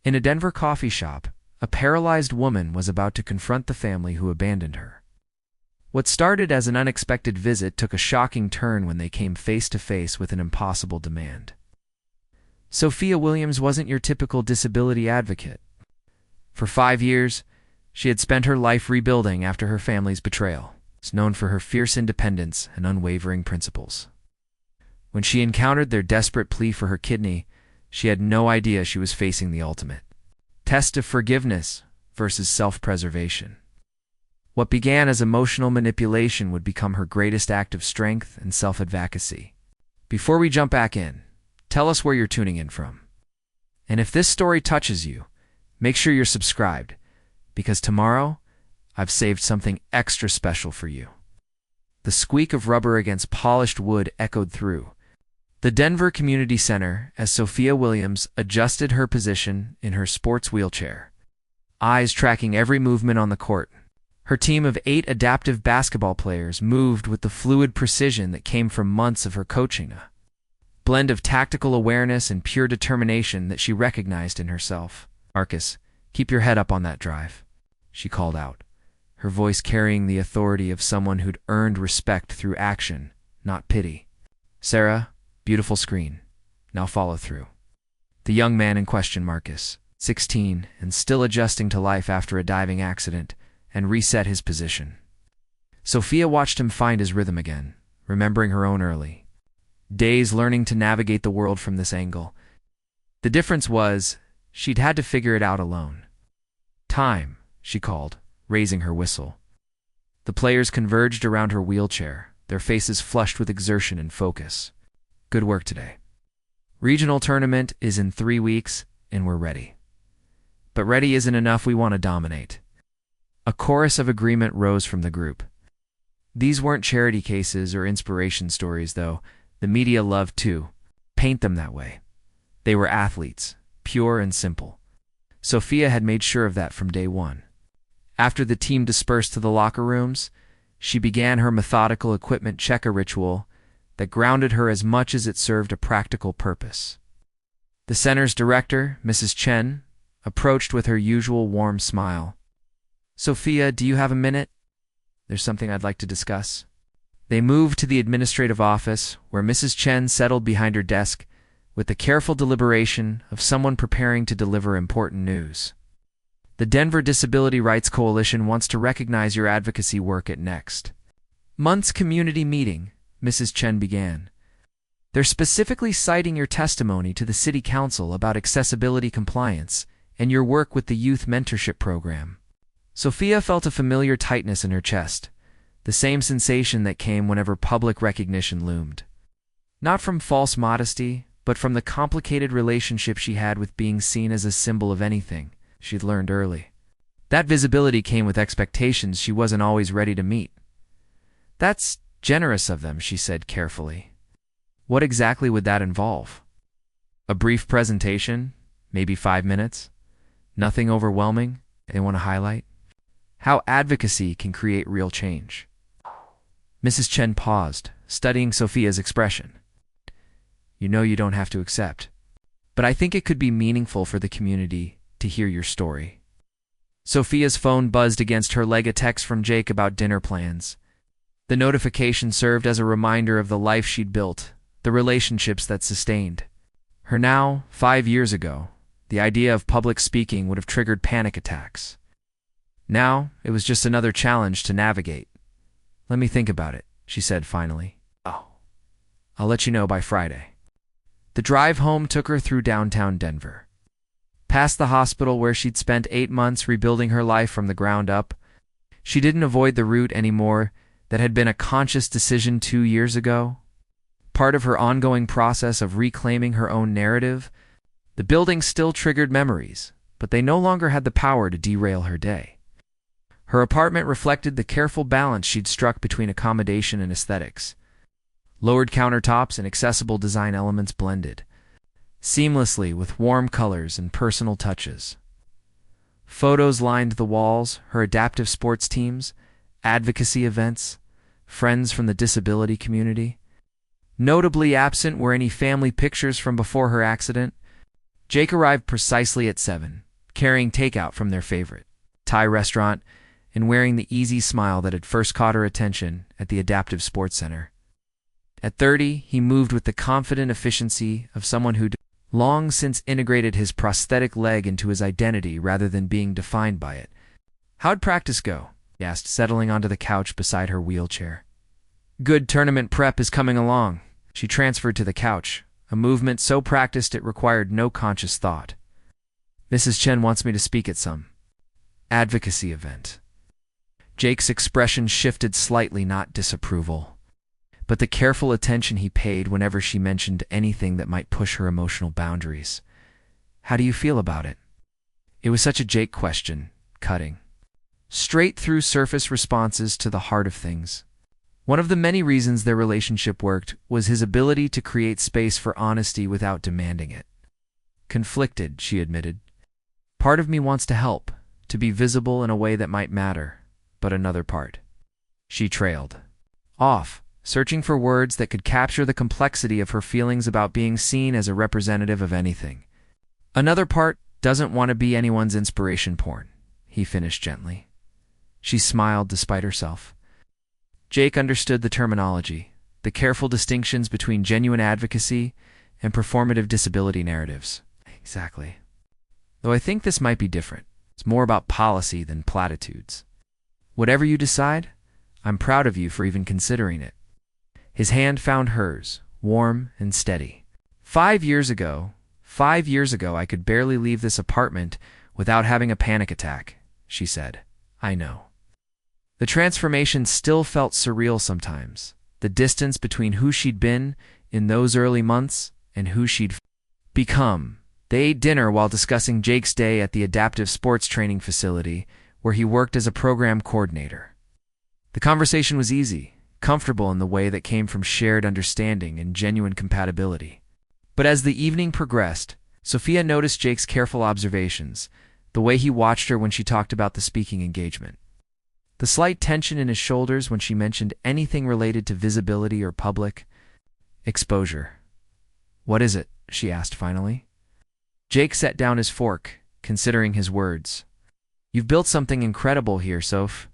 In a Denver coffee shop, a paralyzed woman was about to confront the family who abandoned her. What started as an unexpected visit took a shocking turn when they came face to face with an impossible demand. Sophia Williams wasn't your typical disability advocate. For 5 years, she had spent her life rebuilding after her family's betrayal. She's known for her fierce independence and unwavering principles. When she encountered their desperate plea for her kidney, she had no idea she was facing the ultimate test of forgiveness versus self-preservation. What began as emotional manipulation would become her greatest act of strength and self-advocacy. Before we jump back in, tell us where you're tuning in from. And if this story touches you, make sure you're subscribed, because tomorrow, I've saved something extra special for you. The squeak of rubber against polished wood echoed through the Denver Community Center as Sophia Williams adjusted her position in her sports wheelchair, eyes tracking every movement on the court. Her team of 8 adaptive basketball players moved with the fluid precision that came from months of her coaching, a blend of tactical awareness and pure determination that she recognized in herself. "Marcus, keep your head up on that drive," she called out, her voice carrying the authority of someone who'd earned respect through action, not pity. "Sarah, beautiful screen. Now follow through." The young man in question, Marcus, 16 and still adjusting to life after a diving accident, and reset his position. Sophia watched him find his rhythm again, remembering her own early days learning to navigate the world from this angle. The difference was, she'd had to figure it out alone. "Time," she called, raising her whistle. The players converged around her wheelchair, their faces flushed with exertion and focus. "Good work today. Regional tournament is in 3 weeks, and we're ready. But ready isn't enough, we want to dominate." A chorus of agreement rose from the group. These weren't charity cases or inspiration stories, though. The media loved to paint them that way. They were athletes, pure and simple. Sophia had made sure of that from day one. After the team dispersed to the locker rooms, she began her methodical equipment checker ritual that grounded her as much as it served a practical purpose. The center's director, Mrs. Chen, approached with her usual warm smile. "Sophia, do you have a minute? There's something I'd like to discuss." They moved to the administrative office, where Mrs. Chen settled behind her desk with the careful deliberation of someone preparing to deliver important news. "The Denver Disability Rights Coalition wants to recognize your advocacy work at next month's community meeting," Mrs. Chen began. "They're specifically citing your testimony to the City Council about accessibility compliance and your work with the Youth Mentorship Program." Sophia felt a familiar tightness in her chest, the same sensation that came whenever public recognition loomed. Not from false modesty, but from the complicated relationship she had with being seen as a symbol of anything she'd learned early. That visibility came with expectations she wasn't always ready to meet. "That's generous of them," she said carefully. "What exactly would that involve?" "A brief presentation, maybe 5 minutes. Nothing overwhelming they want to highlight. How advocacy can create real change." Mrs. Chen paused, studying Sophia's expression. "You know you don't have to accept, but I think it could be meaningful for the community to hear your story." Sophia's phone buzzed against her leg, a text from Jake about dinner plans. The notification served as a reminder of the life she'd built, the relationships that sustained her. Now, 5 years ago, the idea of public speaking would have triggered panic attacks. Now, it was just another challenge to navigate. "Let me think about it," she said finally. "Oh, I'll let you know by Friday." The drive home took her through downtown Denver. Past the hospital where she'd spent 8 months rebuilding her life from the ground up. She didn't avoid the route anymore. That had been a conscious decision 2 years ago. Part of her ongoing process of reclaiming her own narrative. The building still triggered memories, but they no longer had the power to derail her day. Her apartment reflected the careful balance she'd struck between accommodation and aesthetics. Lowered countertops and accessible design elements blended seamlessly with warm colors and personal touches. Photos lined the walls, her adaptive sports teams, advocacy events, friends from the disability community. Notably absent were any family pictures from before her accident. Jake arrived precisely at 7, carrying takeout from their favorite Thai restaurant and wearing the easy smile that had first caught her attention at the Adaptive Sports Center. At 30, he moved with the confident efficiency of someone who'd long since integrated his prosthetic leg into his identity rather than being defined by it. "How'd practice go?" he asked, settling onto the couch beside her wheelchair. "Good, tournament prep is coming along." She transferred to the couch, a movement so practiced it required no conscious thought. "Mrs. Chen wants me to speak at some advocacy event." Jake's expression shifted slightly, not disapproval, but the careful attention he paid whenever she mentioned anything that might push her emotional boundaries. "How do you feel about it?" It was such a Jake question, cutting straight through surface responses to the heart of things. One of the many reasons their relationship worked was his ability to create space for honesty without demanding it. "Conflicted," she admitted. "Part of me wants to help, to be visible in a way that might matter, but another part." She trailed off, searching for words that could capture the complexity of her feelings about being seen as a representative of anything. "Another part doesn't want to be anyone's inspiration porn," he finished gently. She smiled despite herself. Jake understood the terminology, the careful distinctions between genuine advocacy and performative disability narratives. "Exactly. Though I think this might be different. It's more about policy than platitudes. Whatever you decide, I'm proud of you for even considering it." His hand found hers, warm and steady. 5 years ago, I could barely leave this apartment without having a panic attack," she said. "I know." The transformation still felt surreal sometimes, the distance between who she'd been in those early months and who she'd become. They ate dinner while discussing Jake's day at the Adaptive Sports Training Facility, where he worked as a program coordinator. The conversation was easy, comfortable in the way that came from shared understanding and genuine compatibility. But as the evening progressed, Sophia noticed Jake's careful observations, the way he watched her when she talked about the speaking engagement, the slight tension in his shoulders when she mentioned anything related to visibility or public exposure. "What is it?" she asked finally. Jake set down his fork, considering his words. "You've built something incredible here, Soph.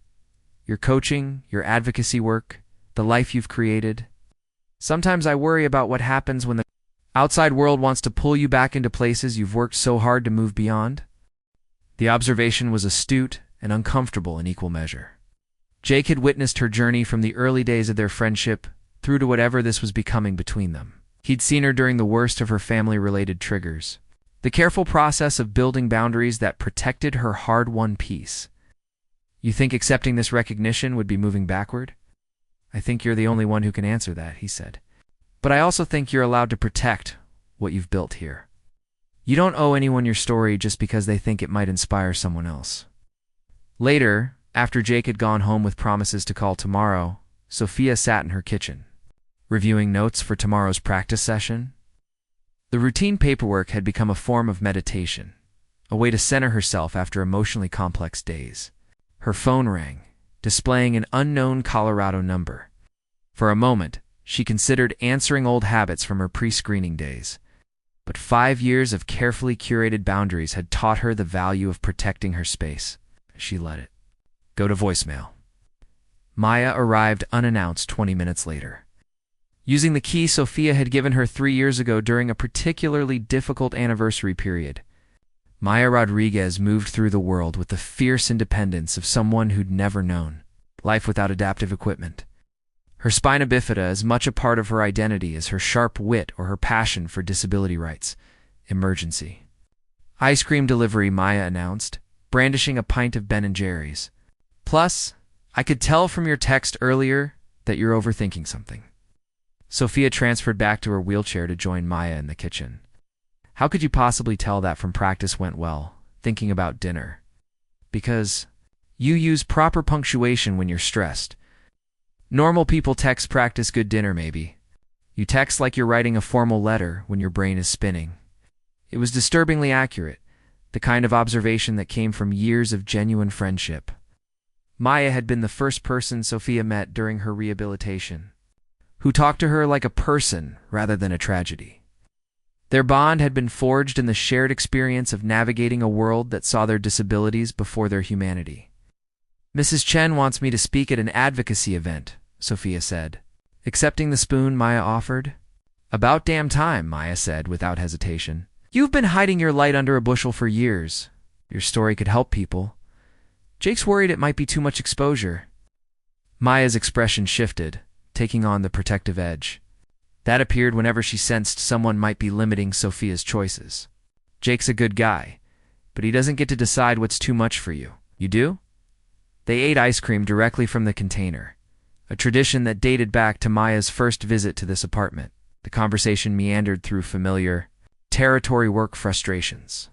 Your coaching, your advocacy work, the life you've created. Sometimes I worry about what happens when the outside world wants to pull you back into places you've worked so hard to move beyond." The observation was astute and uncomfortable in equal measure. Jake had witnessed her journey from the early days of their friendship through to whatever this was becoming between them. He'd seen her during the worst of her family-related triggers, the careful process of building boundaries that protected her hard-won peace. "You think accepting this recognition would be moving backward?" "I think you're the only one who can answer that," he said. "But I also think you're allowed to protect what you've built here. You don't owe anyone your story just because they think it might inspire someone else." Later, after Jake had gone home with promises to call tomorrow, Sophia sat in her kitchen, reviewing notes for tomorrow's practice session. The routine paperwork had become a form of meditation, a way to center herself after emotionally complex days. Her phone rang, displaying an unknown Colorado number. For a moment, she considered answering old habits from her pre-screening days. But 5 years of carefully curated boundaries had taught her the value of protecting her space. She let it go to voicemail. Maya arrived unannounced 20 minutes later. Using the key Sophia had given her 3 years ago during a particularly difficult anniversary period, Maya Rodriguez moved through the world with the fierce independence of someone who'd never known life without adaptive equipment. Her spina bifida as much a part of her identity as her sharp wit or her passion for disability rights. Emergency. "Ice cream delivery," Maya announced, brandishing a pint of Ben & Jerry's. "Plus, I could tell from your text earlier that you're overthinking something." Sophia transferred back to her wheelchair to join Maya in the kitchen. "How could you possibly tell that from practice went well, thinking about dinner?" "Because you use proper punctuation when you're stressed. Normal people text practice good dinner maybe. You text like you're writing a formal letter when your brain is spinning." It was disturbingly accurate, the kind of observation that came from years of genuine friendship. Maya had been the first person Sophia met during her rehabilitation, who talked to her like a person rather than a tragedy. Their bond had been forged in the shared experience of navigating a world that saw their disabilities before their humanity. "Mrs. Chen wants me to speak at an advocacy event," Sophia said. Accepting the spoon Maya offered. "About damn time," Maya said without hesitation. "You've been hiding your light under a bushel for years. Your story could help people. Jake's worried it might be too much exposure." Maya's expression shifted, taking on the protective edge. That appeared whenever she sensed someone might be limiting Sophia's choices. "Jake's a good guy, but he doesn't get to decide what's too much for you. You do?" They ate ice cream directly from the container, a tradition that dated back to Maya's first visit to this apartment. The conversation meandered through familiar territory, work frustrations.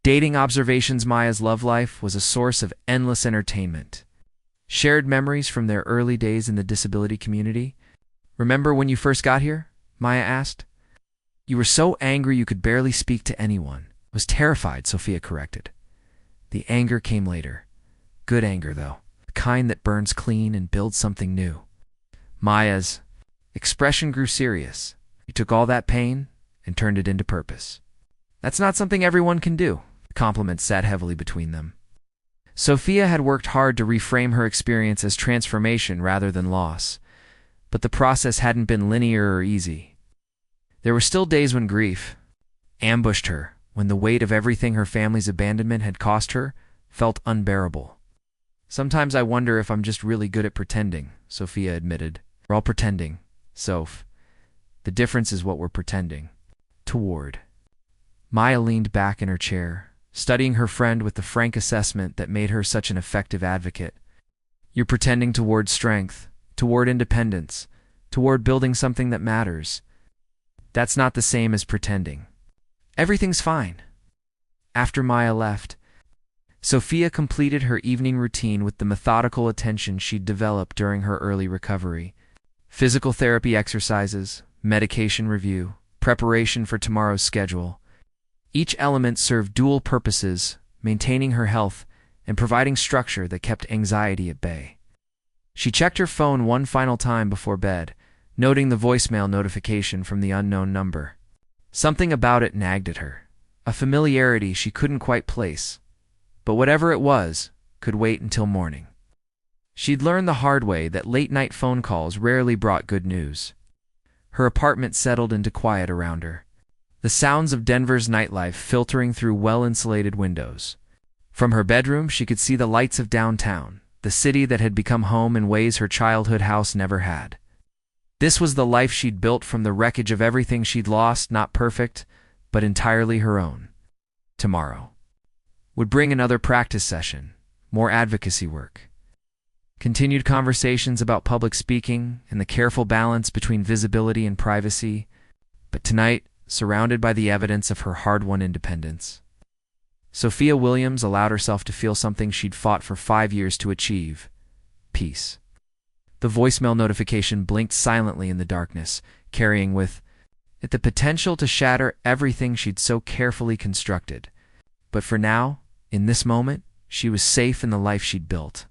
Dating observations. Maya's love life was a source of endless entertainment. Shared memories from their early days in the disability community. "Remember when you first got here?" Maya asked. "You were so angry you could barely speak to anyone." "I was terrified," Sophia corrected. "The anger came later. Good anger, though. The kind that burns clean and builds something new." Maya's expression grew serious. "You took all that pain and turned it into purpose." "That's not something everyone can do." The compliment sat heavily between them. Sophia had worked hard to reframe her experience as transformation rather than loss, but the process hadn't been linear or easy. There were still days when grief ambushed her, when the weight of everything her family's abandonment had cost her felt unbearable. "Sometimes I wonder if I'm just really good at pretending," Sophia admitted. "We're all pretending, Soph. The difference is what we're pretending toward." Maya leaned back in her chair, studying her friend with the frank assessment that made her such an effective advocate. "You're pretending toward strength, toward independence, toward building something that matters. That's not the same as pretending. Everything's fine." After Maya left, Sophia completed her evening routine with the methodical attention she'd developed during her early recovery. Physical therapy exercises, medication review, preparation for tomorrow's schedule. Each element served dual purposes, maintaining her health and providing structure that kept anxiety at bay. She checked her phone one final time before bed, noting the voicemail notification from the unknown number. Something about it nagged at her, a familiarity she couldn't quite place. But whatever it was, could wait until morning. She'd learned the hard way that late-night phone calls rarely brought good news. Her apartment settled into quiet around her, the sounds of Denver's nightlife filtering through well-insulated windows. From her bedroom, she could see the lights of downtown, the city that had become home in ways her childhood house never had. This was the life she'd built from the wreckage of everything she'd lost, not perfect, but entirely her own. Tomorrow would bring another practice session, more advocacy work, continued conversations about public speaking and the careful balance between visibility and privacy, but tonight, surrounded by the evidence of her hard-won independence, Sophia Williams allowed herself to feel something she'd fought for 5 years to achieve: peace. The voicemail notification blinked silently in the darkness, carrying with it the potential to shatter everything she'd so carefully constructed. But for now, in this moment, she was safe in the life she'd built.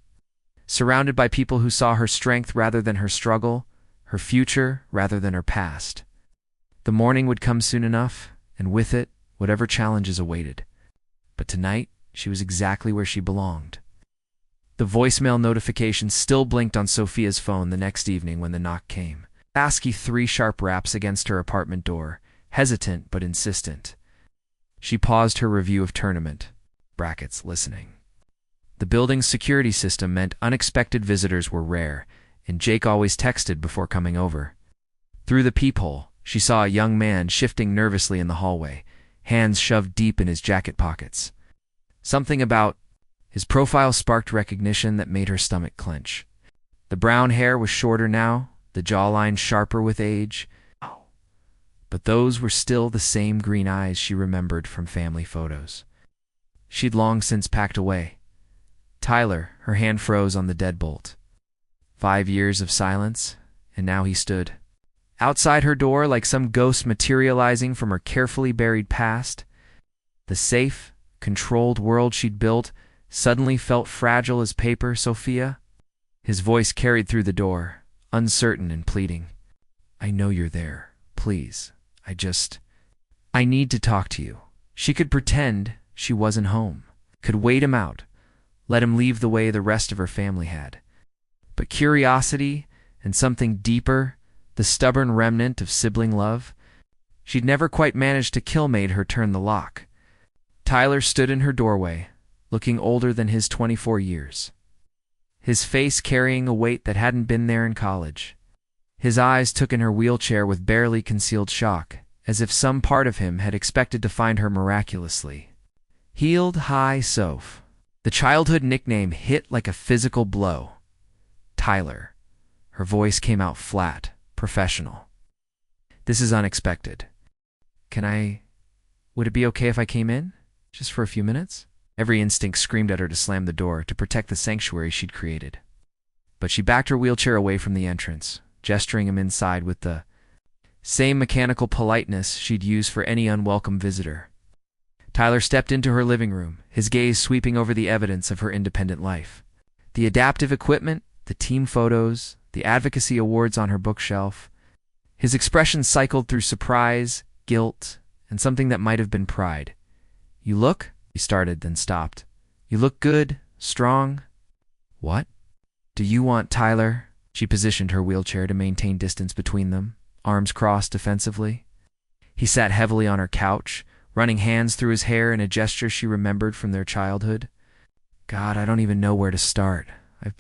Surrounded by people who saw her strength rather than her struggle, her future rather than her past. The morning would come soon enough, and with it, whatever challenges awaited. But tonight, she was exactly where she belonged. The voicemail notification still blinked on Sophia's phone the next evening when the knock came. ASCII 3 sharp raps against her apartment door, hesitant but insistent. She paused her review of tournament. Listening. The building's security system meant unexpected visitors were rare, and Jake always texted before coming over. Through the peephole, she saw a young man shifting nervously in the hallway, hands shoved deep in his jacket pockets. Something about his profile sparked recognition that made her stomach clench. The brown hair was shorter now, the jawline sharper with age, but those were still the same green eyes she remembered from family photos. She'd long since packed away. Tyler, her hand froze on the deadbolt. 5 years of silence, and now he stood outside her door like some ghost materializing from her carefully buried past. The safe, controlled world she'd built suddenly felt fragile as paper. "Sophia?" His voice carried through the door, uncertain and pleading. "I know you're there. Please. I need to talk to you. She could pretend she wasn't home, could wait him out, let him leave the way the rest of her family had. But curiosity and something deeper, the stubborn remnant of sibling love, she'd never quite managed to kill made her turn the lock. Tyler stood in her doorway, looking older than his 24 years. His face carrying a weight that hadn't been there in college. His eyes took in her wheelchair with barely concealed shock, as if some part of him had expected to find her miraculously. Healed High Soph. The childhood nickname hit like a physical blow. Tyler. Her voice came out flat, professional. This is unexpected. Would it be okay if I came in? Just for a few minutes? Every instinct screamed at her to slam the door, to protect the sanctuary she'd created. But she backed her wheelchair away from the entrance, gesturing him inside with the same mechanical politeness she'd use for any unwelcome visitor. Tyler stepped into her living room, his gaze sweeping over the evidence of her independent life. The adaptive equipment, the team photos, the advocacy awards on her bookshelf. His expression cycled through surprise, guilt, and something that might have been pride. You look? He started, then stopped. You look good, strong. What? Do you want Tyler? She positioned her wheelchair to maintain distance between them, arms crossed defensively. He sat heavily on her couch, running hands through his hair in a gesture she remembered from their childhood. God, I don't even know where to start. I've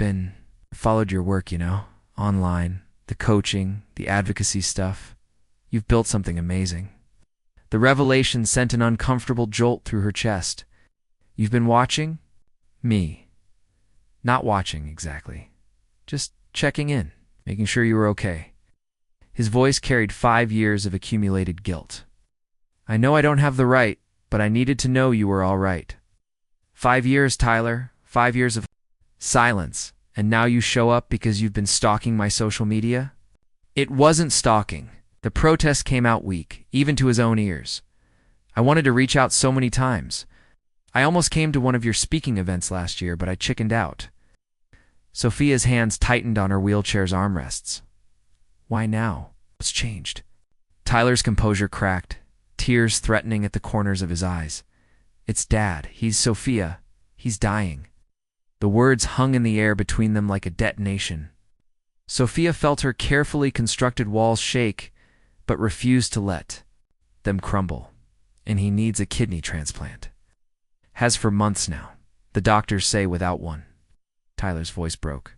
followed your work, online, the coaching, the advocacy stuff. You've built something amazing. The revelation sent an uncomfortable jolt through her chest. You've been watching? Me. Not watching, exactly. Just checking in, making sure you were okay. His voice carried 5 years of accumulated guilt. I know I don't have the right, but I needed to know you were all right. 5 years, Tyler. 5 years of silence. And now you show up because you've been stalking my social media? It wasn't stalking. The protest came out weak, even to his own ears. I wanted to reach out so many times. I almost came to one of your speaking events last year, but I chickened out. Sophia's hands tightened on her wheelchair's armrests. Why now? What's changed? Tyler's composure cracked, tears threatening at the corners of his eyes. It's Dad. He's Sophia. He's dying. The words hung in the air between them like a detonation. Sophia felt her carefully constructed walls shake, but refused to let them crumble. And he needs a kidney transplant. Has for months now. The doctors say without one. Tyler's voice broke.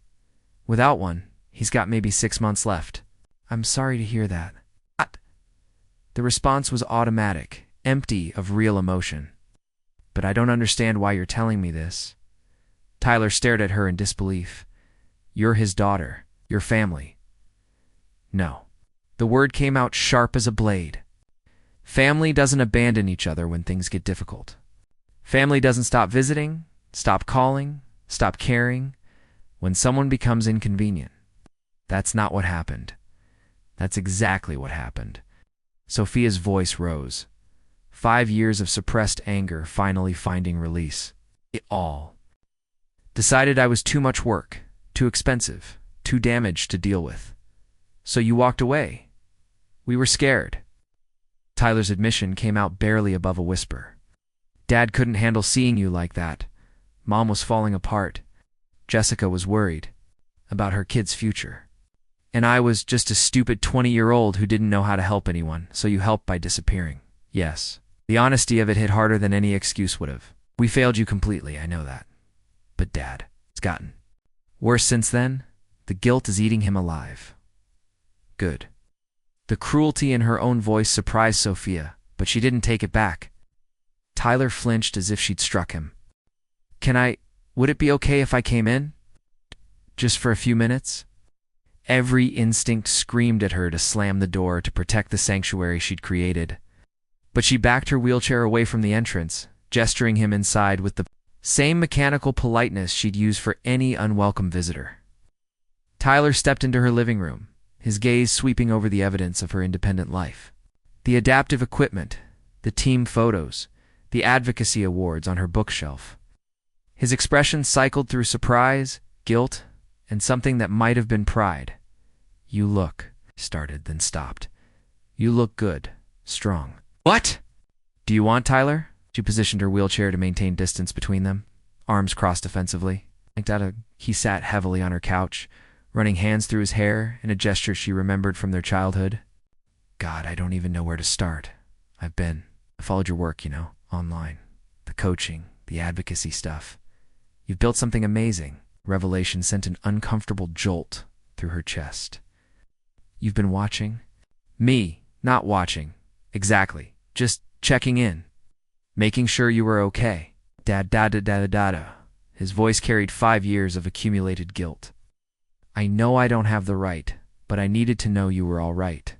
Without one, he's got maybe 6 months left. I'm sorry to hear that. The response was automatic, empty of real emotion. But I don't understand why you're telling me this. Tyler stared at her in disbelief. You're his daughter, your family. No. The word came out sharp as a blade. Family doesn't abandon each other when things get difficult. Family doesn't stop visiting, stop calling, stop caring when someone becomes inconvenient. That's not what happened. That's exactly what happened. Sophia's voice rose. 5 years of suppressed anger finally finding release. It all. Decided I was too much work, too expensive, too damaged to deal with. So you walked away. We were scared. Tyler's admission came out barely above a whisper. Dad couldn't handle seeing you like that. Mom was falling apart. Jessica was worried about her kid's future. And I was just a stupid 20-year-old who didn't know how to help anyone, so you helped by disappearing. Yes. The honesty of it hit harder than any excuse would have. We failed you completely, I know that. But Dad, it's gotten worse since then. The guilt is eating him alive. Good. The cruelty in her own voice surprised Sophia, but she didn't take it back. Tyler flinched as if she'd struck him. Would it be okay if I came in? Just for a few minutes? Every instinct screamed at her to slam the door to protect the sanctuary she'd created. But she backed her wheelchair away from the entrance, gesturing him inside with the same mechanical politeness she'd use for any unwelcome visitor. Tyler stepped into her living room, his gaze sweeping over the evidence of her independent life. The adaptive equipment, the team photos, the advocacy awards on her bookshelf. His expression cycled through surprise, guilt, and something that might have been pride. You look, started, then stopped. You look good, strong. What? Do you want Tyler? She positioned her wheelchair to maintain distance between them, arms crossed defensively. He sat heavily on her couch, running hands through his hair in a gesture she remembered from their childhood. God, I don't even know where to start. I followed your work, online. The coaching, the advocacy stuff. You've built something amazing. Revelation sent an uncomfortable jolt through her chest. You've been watching? Me, not watching. Exactly. Just checking in. Making sure you were okay. Da-da-da-da-da-da. His voice carried 5 years of accumulated guilt. I know I don't have the right, but I needed to know you were all right.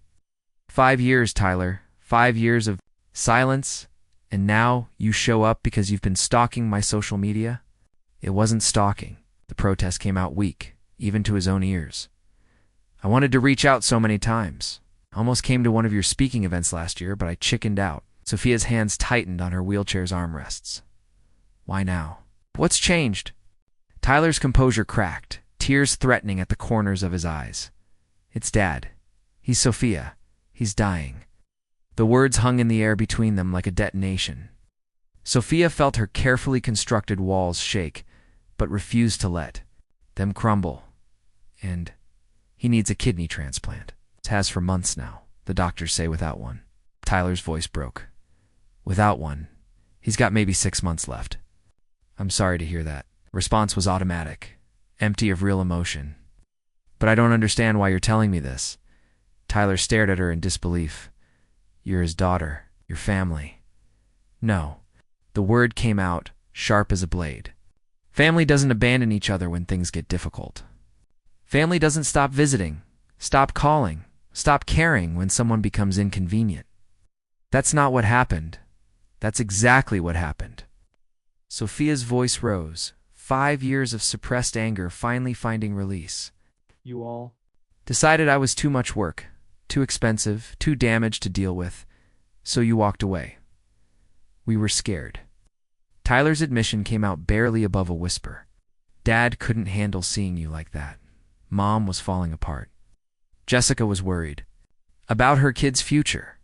5 years, Tyler. 5 years of silence, and now you show up because you've been stalking my social media? It wasn't stalking. The protest came out weak, even to his own ears. I wanted to reach out so many times. I almost came to one of your speaking events last year, but I chickened out. Sophia's hands tightened on her wheelchair's armrests. Why now? What's changed? Tyler's composure cracked, tears threatening at the corners of his eyes. It's Dad. He's Sophia. He's dying. The words hung in the air between them like a detonation. Sophia felt her carefully constructed walls shake, but refused to let them crumble. And he needs a kidney transplant. Has for months now, the doctors say, without one. Tyler's voice broke. Without one. He's got maybe 6 months left. I'm sorry to hear that. Response was automatic, empty of real emotion. But I don't understand why you're telling me this. Tyler stared at her in disbelief. You're his daughter, your family. No. The word came out, sharp as a blade. Family doesn't abandon each other when things get difficult. Family doesn't stop visiting, stop calling, stop caring when someone becomes inconvenient. That's not what happened. That's exactly what happened. Sophia's voice rose, 5 years of suppressed anger finally finding release. You all decided I was too much work, too expensive, too damaged to deal with, so you walked away. We were scared. Tyler's admission came out barely above a whisper. Dad couldn't handle seeing you like that. Mom was falling apart. Jessica was worried about her kid's future,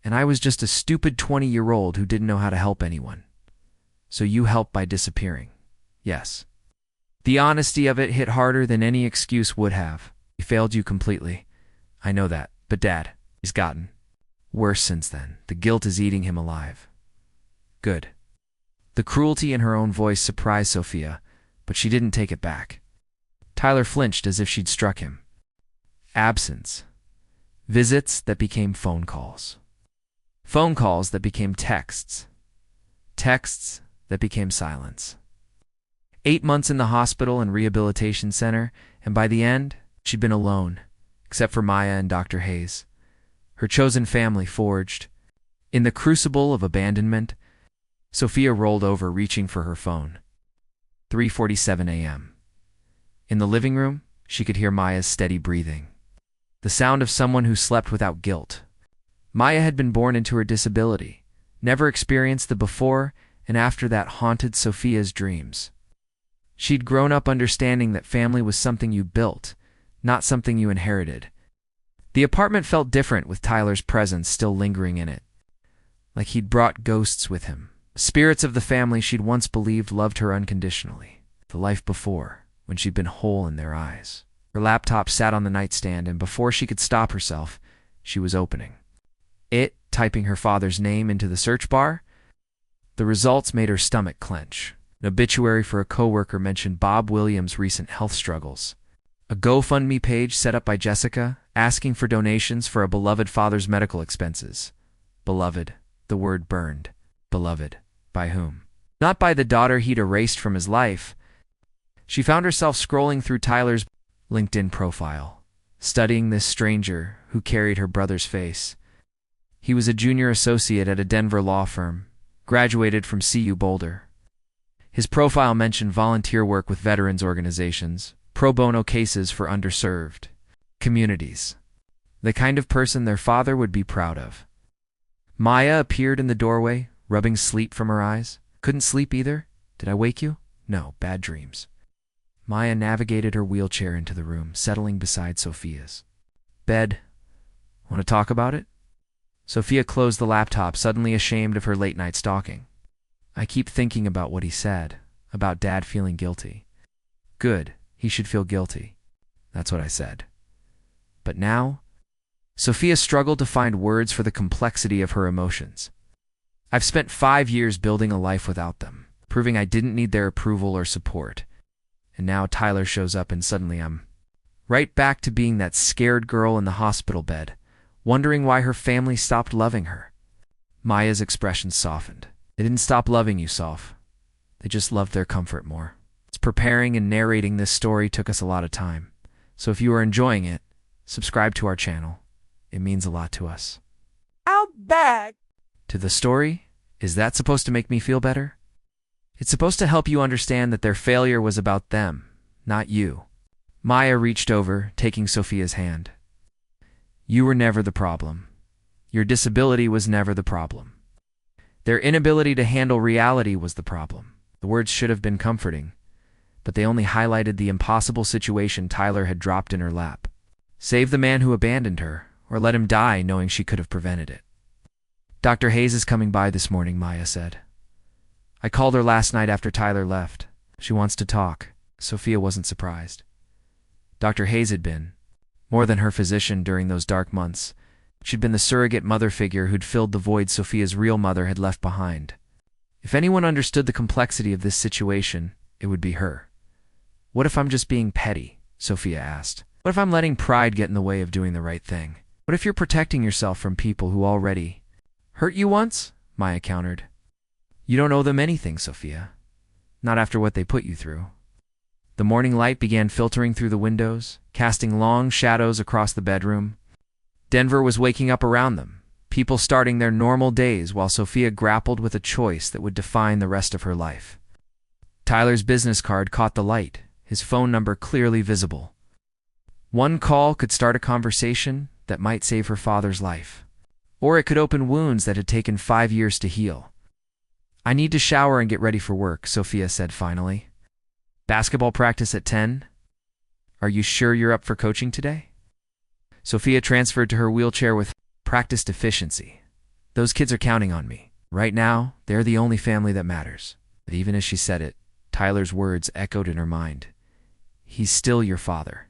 and I was just a stupid 20-year-old who didn't know how to help anyone. So you helped by disappearing. Yes. The honesty of it hit harder than any excuse would have. He failed you completely. I know that, but Dad, he's gotten worse since then. The guilt is eating him alive. Good. The cruelty in her own voice surprised Sophia, but she didn't take it back. Tyler flinched as if she'd struck him. Absence. Visits that became phone calls. Phone calls that became texts. Texts that became silence. 8 months in the hospital and rehabilitation center, and by the end, she'd been alone, except for Maya and Dr. Hayes. Her chosen family forged. In the crucible of abandonment, Sophia rolled over, reaching for her phone. 3:47 a.m. In the living room, she could hear Maya's steady breathing. The sound of someone who slept without guilt. Maya had been born into her disability, never experienced the before and after that haunted Sophia's dreams. She'd grown up understanding that family was something you built, not something you inherited. The apartment felt different with Tyler's presence still lingering in it, like he'd brought ghosts with him. Spirits of the family she'd once believed loved her unconditionally. The life before, when she'd been whole in their eyes. Her laptop sat on the nightstand, and before she could stop herself, she was opening it, typing her father's name into the search bar. The results made her stomach clench. An obituary for a coworker mentioned Bob Williams' recent health struggles. A GoFundMe page set up by Jessica, asking for donations for a beloved father's medical expenses. Beloved. The word burned. Beloved. By whom? Not by the daughter he'd erased from his life. She found herself scrolling through Tyler's LinkedIn profile, studying this stranger who carried her brother's face. He was a junior associate at a Denver law firm, graduated from CU Boulder. His profile mentioned volunteer work with veterans organizations, pro bono cases for underserved communities. The kind of person their father would be proud of. Maya appeared in the doorway, rubbing sleep from her eyes. Couldn't sleep either? Did I wake you? No, bad dreams. Maya navigated her wheelchair into the room, settling beside Sophia's bed. Want to talk about it? Sophia closed the laptop, suddenly ashamed of her late-night stalking. I keep thinking about what he said, about Dad feeling guilty. Good, he should feel guilty. That's what I said. But now? Sophia struggled to find words for the complexity of her emotions. I've spent 5 years building a life without them, proving I didn't need their approval or support. And now Tyler shows up and suddenly I'm right back to being that scared girl in the hospital bed, wondering why her family stopped loving her. Maya's expression softened. They didn't stop loving you, Soph. They just loved their comfort more. Preparing and narrating this story took us a lot of time. So if you are enjoying it, subscribe to our channel. It means a lot to us. I'm back. To the story? Is that supposed to make me feel better? It's supposed to help you understand that their failure was about them, not you. Maya reached over, taking Sophia's hand. You were never the problem. Your disability was never the problem. Their inability to handle reality was the problem. The words should have been comforting, but they only highlighted the impossible situation Tyler had dropped in her lap. Save the man who abandoned her, or let him die knowing she could have prevented it. Dr. Hayes is coming by this morning, Maya said. I called her last night after Tyler left. She wants to talk. Sophia wasn't surprised. Dr. Hayes had been more than her physician during those dark months. She'd been the surrogate mother figure who'd filled the void Sophia's real mother had left behind. If anyone understood the complexity of this situation, it would be her. What if I'm just being petty? Sophia asked. What if I'm letting pride get in the way of doing the right thing? What if you're protecting yourself from people who already hurt you once? Maya countered. You don't owe them anything, Sophia. Not after what they put you through. The morning light began filtering through the windows, casting long shadows across the bedroom. Denver was waking up around them, people starting their normal days while Sophia grappled with a choice that would define the rest of her life. Tyler's business card caught the light, his phone number clearly visible. One call could start a conversation that might save her father's life, or it could open wounds that had taken 5 years to heal. I need to shower and get ready for work, Sophia said finally. Basketball practice at 10? Are you sure you're up for coaching today? Sophia transferred to her wheelchair with practice deficiency. Those kids are counting on me. Right now, they're the only family that matters. But even as she said it, Tyler's words echoed in her mind. He's still your father.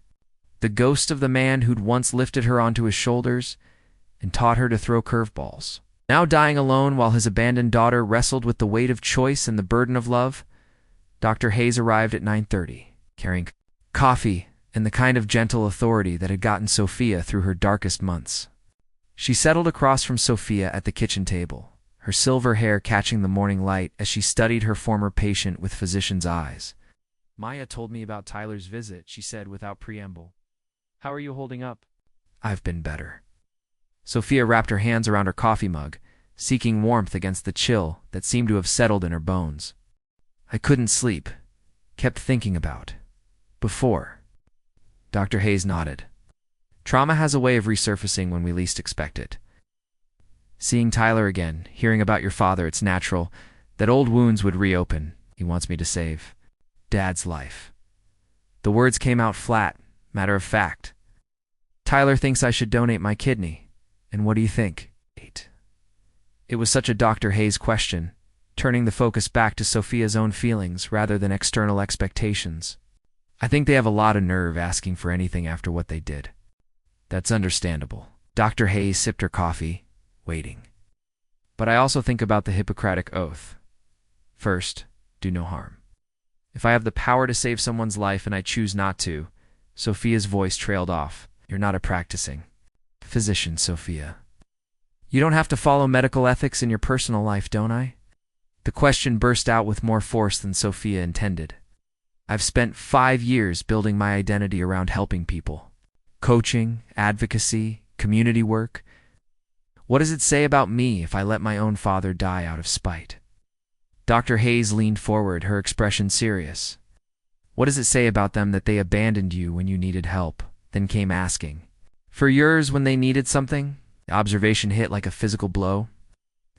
The ghost of the man who'd once lifted her onto his shoulders and taught her to throw curveballs. Now dying alone while his abandoned daughter wrestled with the weight of choice and the burden of love, Dr. Hayes arrived at 9:30, carrying coffee and the kind of gentle authority that had gotten Sophia through her darkest months. She settled across from Sophia at the kitchen table, her silver hair catching the morning light as she studied her former patient with physician's eyes. Maya told me about Tyler's visit, she said without preamble. How are you holding up? I've been better. Sophia wrapped her hands around her coffee mug, seeking warmth against the chill that seemed to have settled in her bones. I couldn't sleep. Kept thinking about before. Dr. Hayes nodded. Trauma has a way of resurfacing when we least expect it. Seeing Tyler again, hearing about your father, it's natural that old wounds would reopen. He wants me to save Dad's life. The words came out flat, matter of fact. Tyler thinks I should donate my kidney. And what do you think? It was such a Dr. Hayes question, turning the focus back to Sophia's own feelings rather than external expectations. I think they have a lot of nerve asking for anything after what they did. That's understandable. Dr. Hayes sipped her coffee, waiting. But I also think about the Hippocratic Oath. First, do no harm. If I have the power to save someone's life and I choose not to, Sophia's voice trailed off. You're not a practicing physician, Sophia. You don't have to follow medical ethics in your personal life, don't I? The question burst out with more force than Sophia intended. I've spent 5 years building my identity around helping people. Coaching, advocacy, community work. What does it say about me if I let my own father die out of spite? Dr. Hayes leaned forward, her expression serious. What does it say about them that they abandoned you when you needed help, then came asking for yours when they needed something? The observation hit like a physical blow.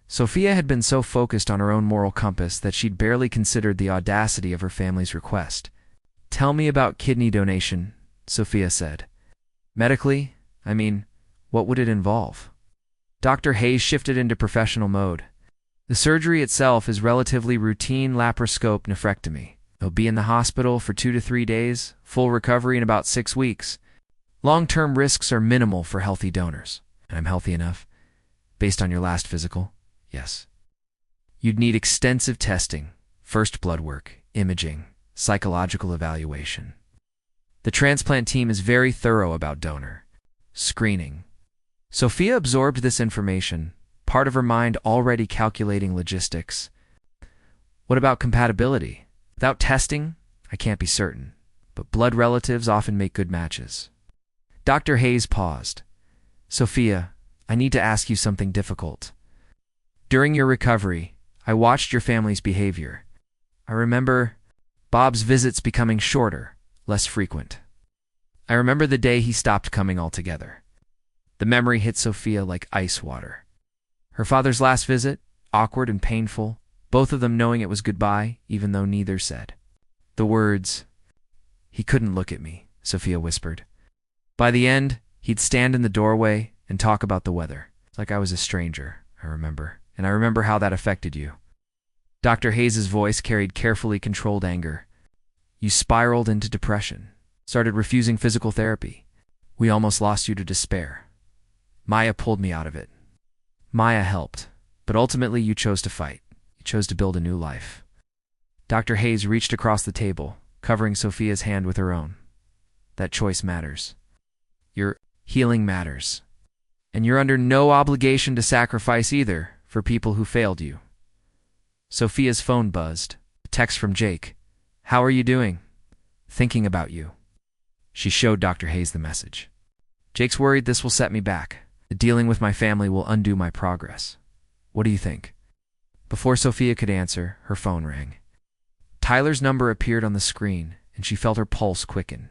Sophia had been so focused on her own moral compass that she'd barely considered the audacity of her family's request. Tell me about kidney donation, Sophia said. Medically, I mean, what would it involve? Dr. Hayes shifted into professional mode. The surgery itself is relatively routine laparoscope nephrectomy. He'll be in the hospital for 2 to 3 days, full recovery in about 6 weeks. Long-term risks are minimal for healthy donors. And I'm healthy enough? Based on your last physical? Yes. You'd need extensive testing, first blood work, imaging, psychological evaluation. The transplant team is very thorough about donor screening. Sophia absorbed this information, part of her mind already calculating logistics. What about compatibility? Without testing, I can't be certain, but blood relatives often make good matches. Dr. Hayes paused. Sophia, I need to ask you something difficult. During your recovery, I watched your family's behavior. I remember Bob's visits becoming shorter, less frequent. I remember the day he stopped coming altogether. The memory hit Sophia like ice water. Her father's last visit, awkward and painful, both of them knowing it was goodbye, even though neither said. The words, "He couldn't look at me," Sophia whispered. By the end, he'd stand in the doorway and talk about the weather, like I was a stranger, I remember. And I remember how that affected you. Dr. Hayes' voice carried carefully controlled anger. You spiraled into depression, started refusing physical therapy. We almost lost you to despair. Maya pulled me out of it. Maya helped, but ultimately you chose to fight. You chose to build a new life. Dr. Hayes reached across the table, covering Sophia's hand with her own. That choice matters. Your healing matters. And you're under no obligation to sacrifice either for people who failed you. Sophia's phone buzzed. A text from Jake. How are you doing? Thinking about you. She showed Dr. Hayes the message. Jake's worried this will set me back. The dealing with my family will undo my progress. What do you think? Before Sophia could answer, her phone rang. Tyler's number appeared on the screen, and she felt her pulse quicken.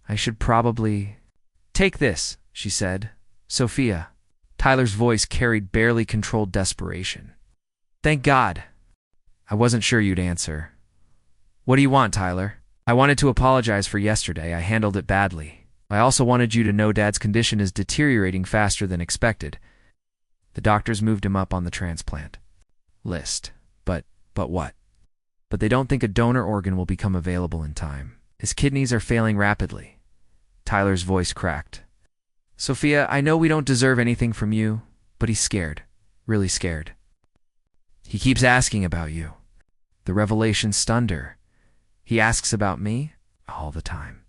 I should probably... Take this, she said. Sophia. Tyler's voice carried barely controlled desperation. Thank God. I wasn't sure you'd answer. What do you want, Tyler? I wanted to apologize for yesterday. I handled it badly. I also wanted you to know Dad's condition is deteriorating faster than expected. The doctors moved him up on the transplant list. But what? But they don't think a donor organ will become available in time. His kidneys are failing rapidly. Tyler's voice cracked. Sophia, I know we don't deserve anything from you, but he's scared. Really scared. He keeps asking about you. The revelation stunned her. He asks about me all the time.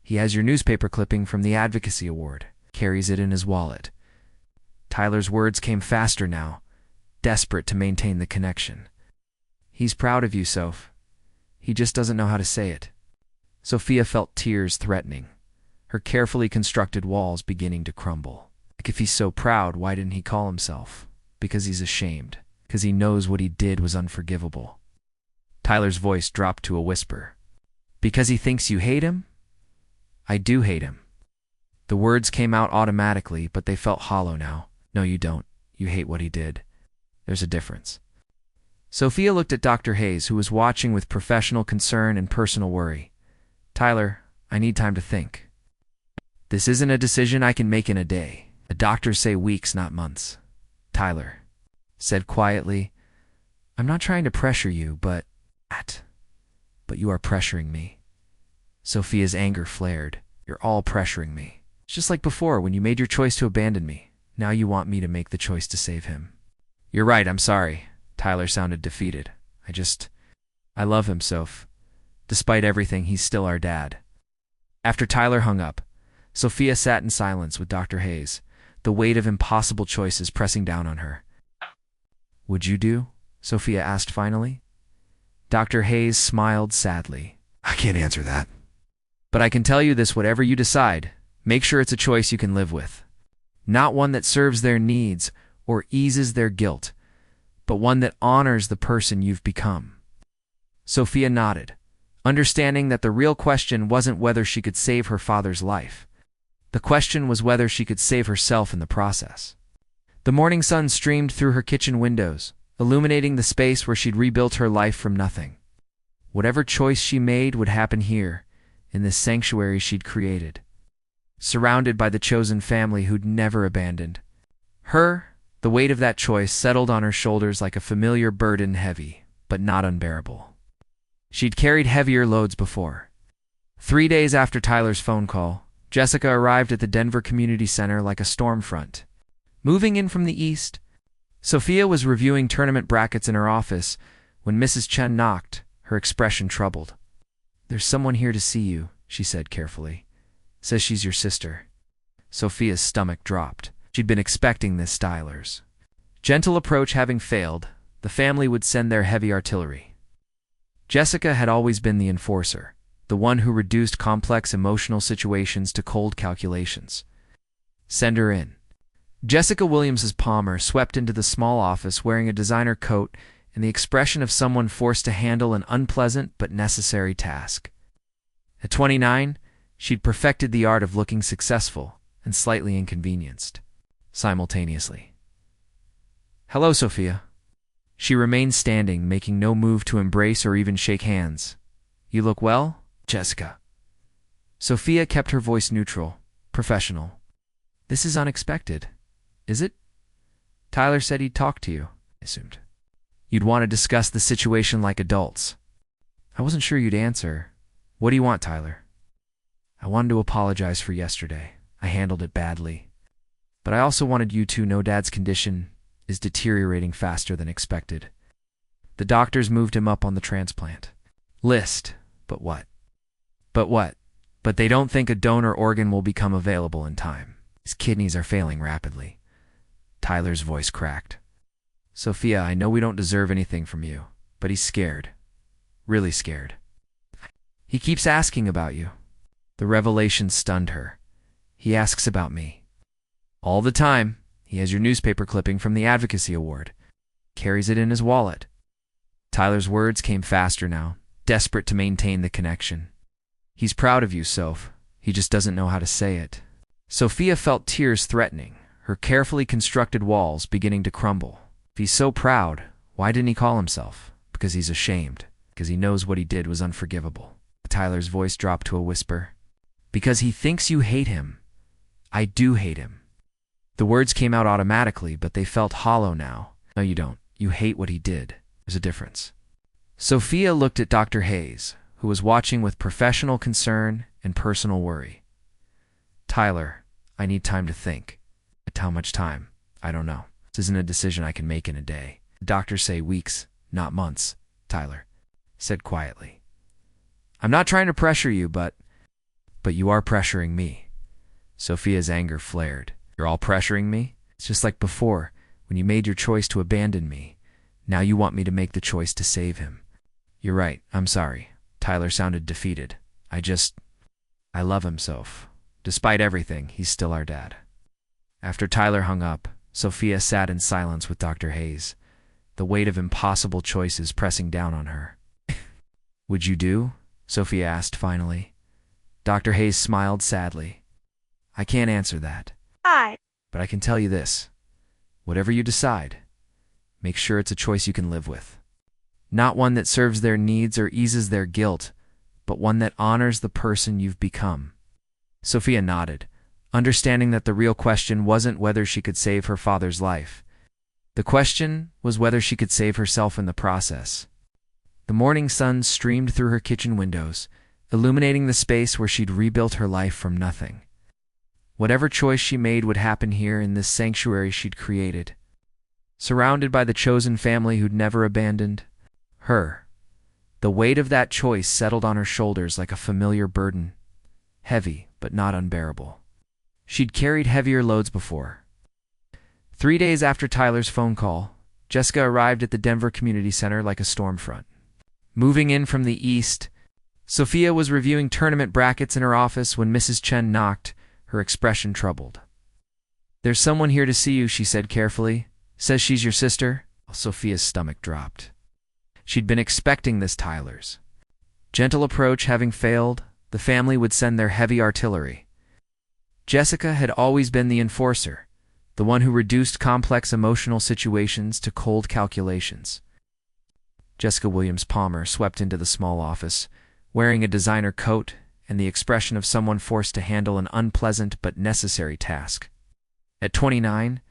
He has your newspaper clipping from the Advocacy Award, carries it in his wallet. Tyler's words came faster now, desperate to maintain the connection. He's proud of you, Soph. He just doesn't know how to say it. Sophia felt tears threatening, her carefully constructed walls beginning to crumble. Like if he's so proud, why didn't he call himself? Because he's ashamed. Because he knows what he did was unforgivable. Tyler's voice dropped to a whisper. Because he thinks you hate him? I do hate him. The words came out automatically, but they felt hollow now. No, you don't. You hate what he did. There's a difference. Sophia looked at Dr. Hayes, who was watching with professional concern and personal worry. Tyler, I need time to think. This isn't a decision I can make in a day. The doctors say weeks, not months. Tyler said quietly, I'm not trying to pressure you, but you are pressuring me. Sophia's anger flared. You're all pressuring me. It's just like before when you made your choice to abandon me. Now you want me to make the choice to save him. You're right, I'm sorry. Tyler sounded defeated. I love him, Soph. Despite everything, he's still our dad. After Tyler hung up, Sophia sat in silence with Dr. Hayes, the weight of impossible choices pressing down on her. Would you do? Sophia asked finally. Dr. Hayes smiled sadly. I can't answer that. But I can tell you this, whatever you decide, make sure it's a choice you can live with. Not one that serves their needs or eases their guilt, but one that honors the person you've become. Sophia nodded, understanding that the real question wasn't whether she could save her father's life. The question was whether she could save herself in the process. The morning sun streamed through her kitchen windows, illuminating the space where she'd rebuilt her life from nothing. Whatever choice she made would happen here, in this sanctuary she'd created, surrounded by the chosen family who'd never abandoned, The weight of that choice settled on her shoulders like a familiar burden, heavy, but not unbearable. She'd carried heavier loads before. 3 days after Tyler's phone call, Jessica arrived at the Denver Community Center like a storm front. Moving in from the east, Sophia was reviewing tournament brackets in her office when Mrs. Chen knocked, her expression troubled. "There's someone here to see you," she said carefully. "Says she's your sister." Sophia's stomach dropped. She'd been expecting this. Tyler's gentle approach having failed, the family would send their heavy artillery. Jessica had always been the enforcer, the one who reduced complex emotional situations to cold calculations. "Send her in." Jessica Williams's Palmer swept into the small office wearing a designer coat and the expression of someone forced to handle an unpleasant but necessary task. At 29, she'd perfected the art of looking successful and slightly inconvenienced simultaneously. "Hello, Sophia." She remained standing, making no move to embrace or even shake hands. "You look well, Jessica." Sophia kept her voice neutral, professional. "This is unexpected, is it? Tyler said he'd talk to you, I assumed. You'd want to discuss the situation like adults. I wasn't sure you'd answer. What do you want, Tyler?" "I wanted to apologize for yesterday. I handled it badly. But I also wanted you to know Dad's condition is deteriorating faster than expected. The doctors moved him up on the transplant list. But what? But they don't think a donor organ will become available in time. His kidneys are failing rapidly." Tyler's voice cracked. "Sophia, I know we don't deserve anything from you, but he's scared. Really scared. He keeps asking about you." The revelation stunned her. "He asks about me. All the time. He has your newspaper clipping from the Advocacy Award. Carries it in his wallet." Tyler's words came faster now, desperate to maintain the connection. "He's proud of you, Soph. He just doesn't know how to say it." Sophia felt tears threatening, her carefully constructed walls beginning to crumble. If he's so proud, why didn't he call himself? Because he's ashamed. Because he knows what he did was unforgivable. Tyler's voice dropped to a whisper. "Because he thinks you hate him. I do hate him." The words came out automatically, but they felt hollow now. "No, you don't. You hate what he did. There's a difference." Sophia looked at Dr. Hayes, who was watching with professional concern and personal worry. "Tyler, I need time to think." "At how much time? I don't know. This isn't a decision I can make in a day. The doctors say weeks, not months," Tyler said quietly. "I'm not trying to pressure you, but you are pressuring me." Sophia's anger flared. "You're all pressuring me? It's just like before, when you made your choice to abandon me. Now you want me to make the choice to save him." "You're right. I'm sorry." Tyler sounded defeated. I love him, Soph. Despite everything, he's still our dad." After Tyler hung up, Sophia sat in silence with Dr. Hayes, the weight of impossible choices pressing down on her. "Would you do?" Sophia asked finally. Dr. Hayes smiled sadly. "I can't answer that. But I can tell you this. Whatever you decide, make sure it's a choice you can live with. Not one that serves their needs or eases their guilt, but one that honors the person you've become." Sophia nodded, understanding that the real question wasn't whether she could save her father's life. The question was whether she could save herself in the process. The morning sun streamed through her kitchen windows, illuminating the space where she'd rebuilt her life from nothing. Whatever choice she made would happen here in this sanctuary she'd created, surrounded by the chosen family who'd never abandoned her. The weight of that choice settled on her shoulders like a familiar burden, heavy but not unbearable. She'd carried heavier loads before. 3 days after Tyler's phone call, Jessica arrived at the Denver Community Center like a storm front. Moving in from the east, Sophia was reviewing tournament brackets in her office when Mrs. Chen knocked, her expression troubled. "There's someone here to see you," she said carefully. "Says she's your sister." Sophia's stomach dropped. She'd been expecting this. Tyler's gentle approach having failed, the family would send their heavy artillery. Jessica had always been the enforcer, the one who reduced complex emotional situations to cold calculations. Jessica Williams Palmer swept into the small office, wearing a designer coat and the expression of someone forced to handle an unpleasant but necessary task. At 29,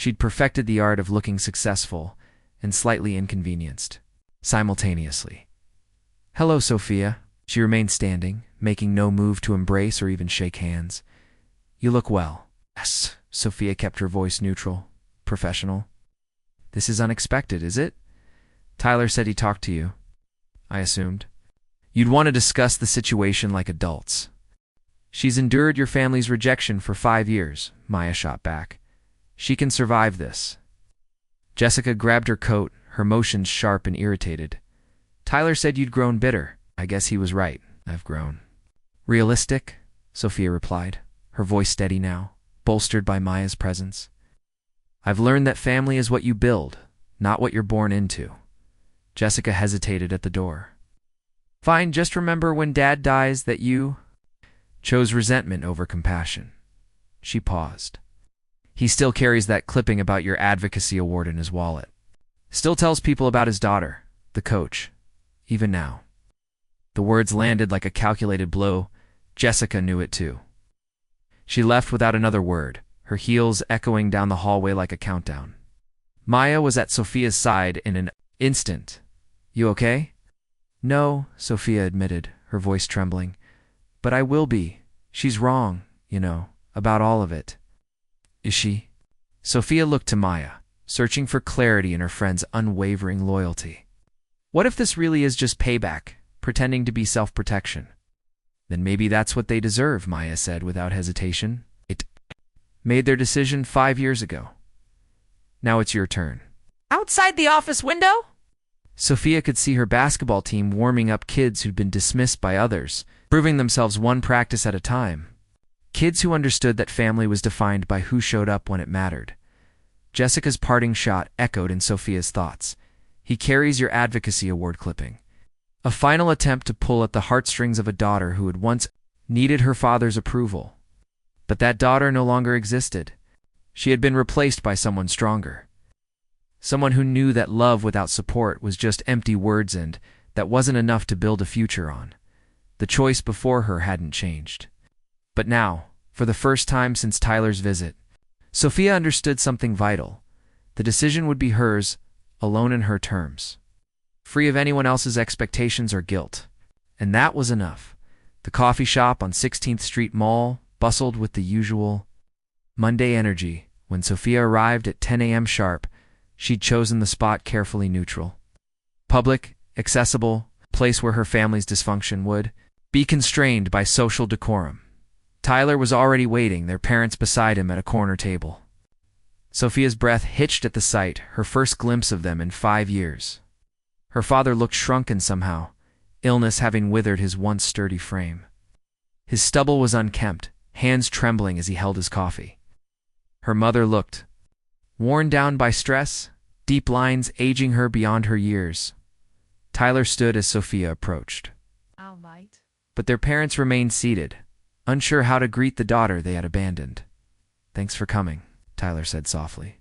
She'd perfected the art of looking successful and slightly inconvenienced simultaneously. "Hello, Sophia." She remained standing, making no move to embrace or even shake hands. "You look well." "Yes." Sophia kept her voice neutral, professional. "This is unexpected, is it? Tyler said he talked to you." "I assumed. You'd want to discuss the situation like adults." "She's endured your family's rejection for 5 years," Maya shot back. "She can survive this." Jessica grabbed her coat, her motions sharp and irritated. "Tyler said you'd grown bitter. I guess he was right. I've grown." "Realistic," Sophia replied, her voice steady now, bolstered by Maya's presence. "I've learned that family is what you build, not what you're born into." Jessica hesitated at the door. "Fine, just remember when Dad dies that you chose resentment over compassion." She paused. "He still carries that clipping about your advocacy award in his wallet. Still tells people about his daughter, the coach, even now." The words landed like a calculated blow. Jessica knew it too. She left without another word, her heels echoing down the hallway like a countdown. Maya was at Sophia's side in an instant. "You okay?" "No," Sophia admitted, her voice trembling. "But I will be. She's wrong, about all of it." "Is she?" Sophia looked to Maya, searching for clarity in her friend's unwavering loyalty. "What if this really is just payback, pretending to be self-protection?" "Then maybe that's what they deserve," Maya said without hesitation. "It made their decision 5 years ago. Now it's your turn." Outside the office window? Sophia could see her basketball team warming up kids who'd been dismissed by others, proving themselves one practice at a time. Kids who understood that family was defined by who showed up when it mattered. Jessica's parting shot echoed in Sophia's thoughts. "He carries your advocacy award clipping." A final attempt to pull at the heartstrings of a daughter who had once needed her father's approval. But that daughter no longer existed. She had been replaced by someone stronger. Someone who knew that love without support was just empty words and that wasn't enough to build a future on. The choice before her hadn't changed. But now, for the first time since Tyler's visit, Sophia understood something vital. The decision would be hers, alone in her terms, free of anyone else's expectations or guilt. And that was enough. The coffee shop on 16th Street Mall bustled with the usual Monday energy. When Sophia arrived at 10 a.m. sharp, she'd chosen the spot carefully neutral. Public, accessible, place where her family's dysfunction would be constrained by social decorum. Tyler was already waiting, their parents beside him at a corner table. Sophia's breath hitched at the sight, her first glimpse of them in 5 years. Her father looked shrunken somehow, illness having withered his once sturdy frame. His stubble was unkempt, hands trembling as he held his coffee. Her mother looked worn down by stress, deep lines aging her beyond her years. Tyler stood as Sophia approached. All right. But their parents remained seated, unsure how to greet the daughter they had abandoned. "Thanks for coming," Tyler said softly.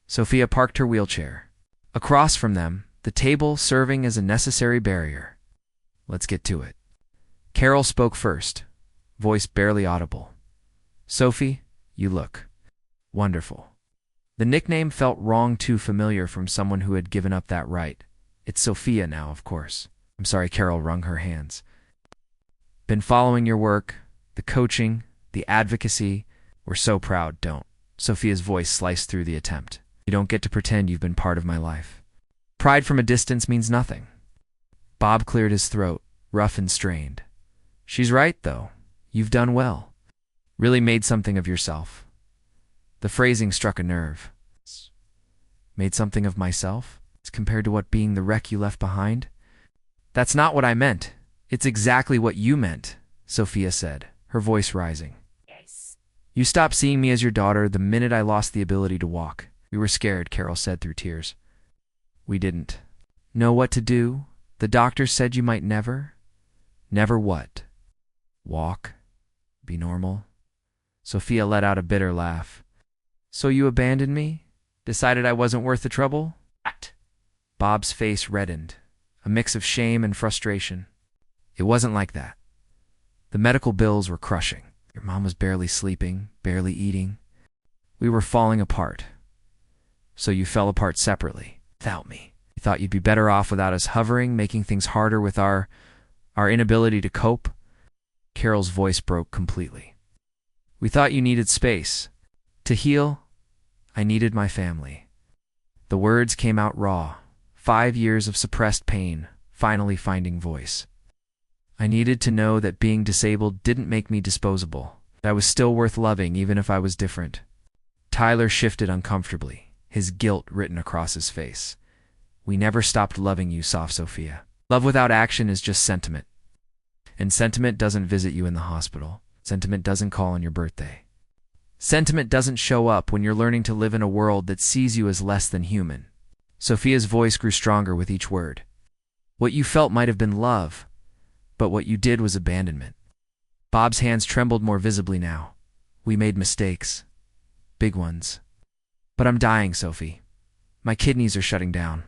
Sophia parked her wheelchair. Across from them, the table serving as a necessary barrier. "Let's get to it." Carol spoke first, voice barely audible. "Sophie, you look wonderful." The nickname felt wrong, too familiar from someone who had given up that right. "It's Sophia now, of course." "I'm sorry," Carol wrung her hands. "Been following your work, the coaching, the advocacy. We're so proud, don't." Sophia's voice sliced through the attempt. "You don't get to pretend you've been part of my life. Pride from a distance means nothing." Bob cleared his throat, rough and strained. "She's right, though. You've done well. Really made something of yourself." The phrasing struck a nerve. "Made something of myself? It's compared to what being the wreck you left behind?" "That's not what I meant. It's exactly what you meant," Sophia said, her voice rising. Yes. "You stopped seeing me as your daughter the minute I lost the ability to walk. We were scared," Carol said through tears. "We didn't know what to do. The doctor said you might never." "Never what?" "Walk. Be normal." Sophia let out a bitter laugh. "So you abandoned me? Decided I wasn't worth the trouble?" What? Bob's face reddened, a mix of shame and frustration. "It wasn't like that. The medical bills were crushing. Your mom was barely sleeping, barely eating. We were falling apart. So you fell apart separately, without me. You thought you'd be better off without us hovering, making things harder with our inability to cope? Carol's voice broke completely. We thought you needed space. To heal, I needed my family. The words came out raw. 5 years of suppressed pain, finally finding voice. I needed to know that being disabled didn't make me disposable. That I was still worth loving even if I was different. Tyler shifted uncomfortably, his guilt written across his face. We never stopped loving you, soft Sophia. Love without action is just sentiment. And sentiment doesn't visit you in the hospital. Sentiment doesn't call on your birthday. Sentiment doesn't show up when you're learning to live in a world that sees you as less than human. Sophia's voice grew stronger with each word. What you felt might have been love, but what you did was abandonment. Bob's hands trembled more visibly now. We made mistakes. Big ones. But I'm dying, Sophie. My kidneys are shutting down.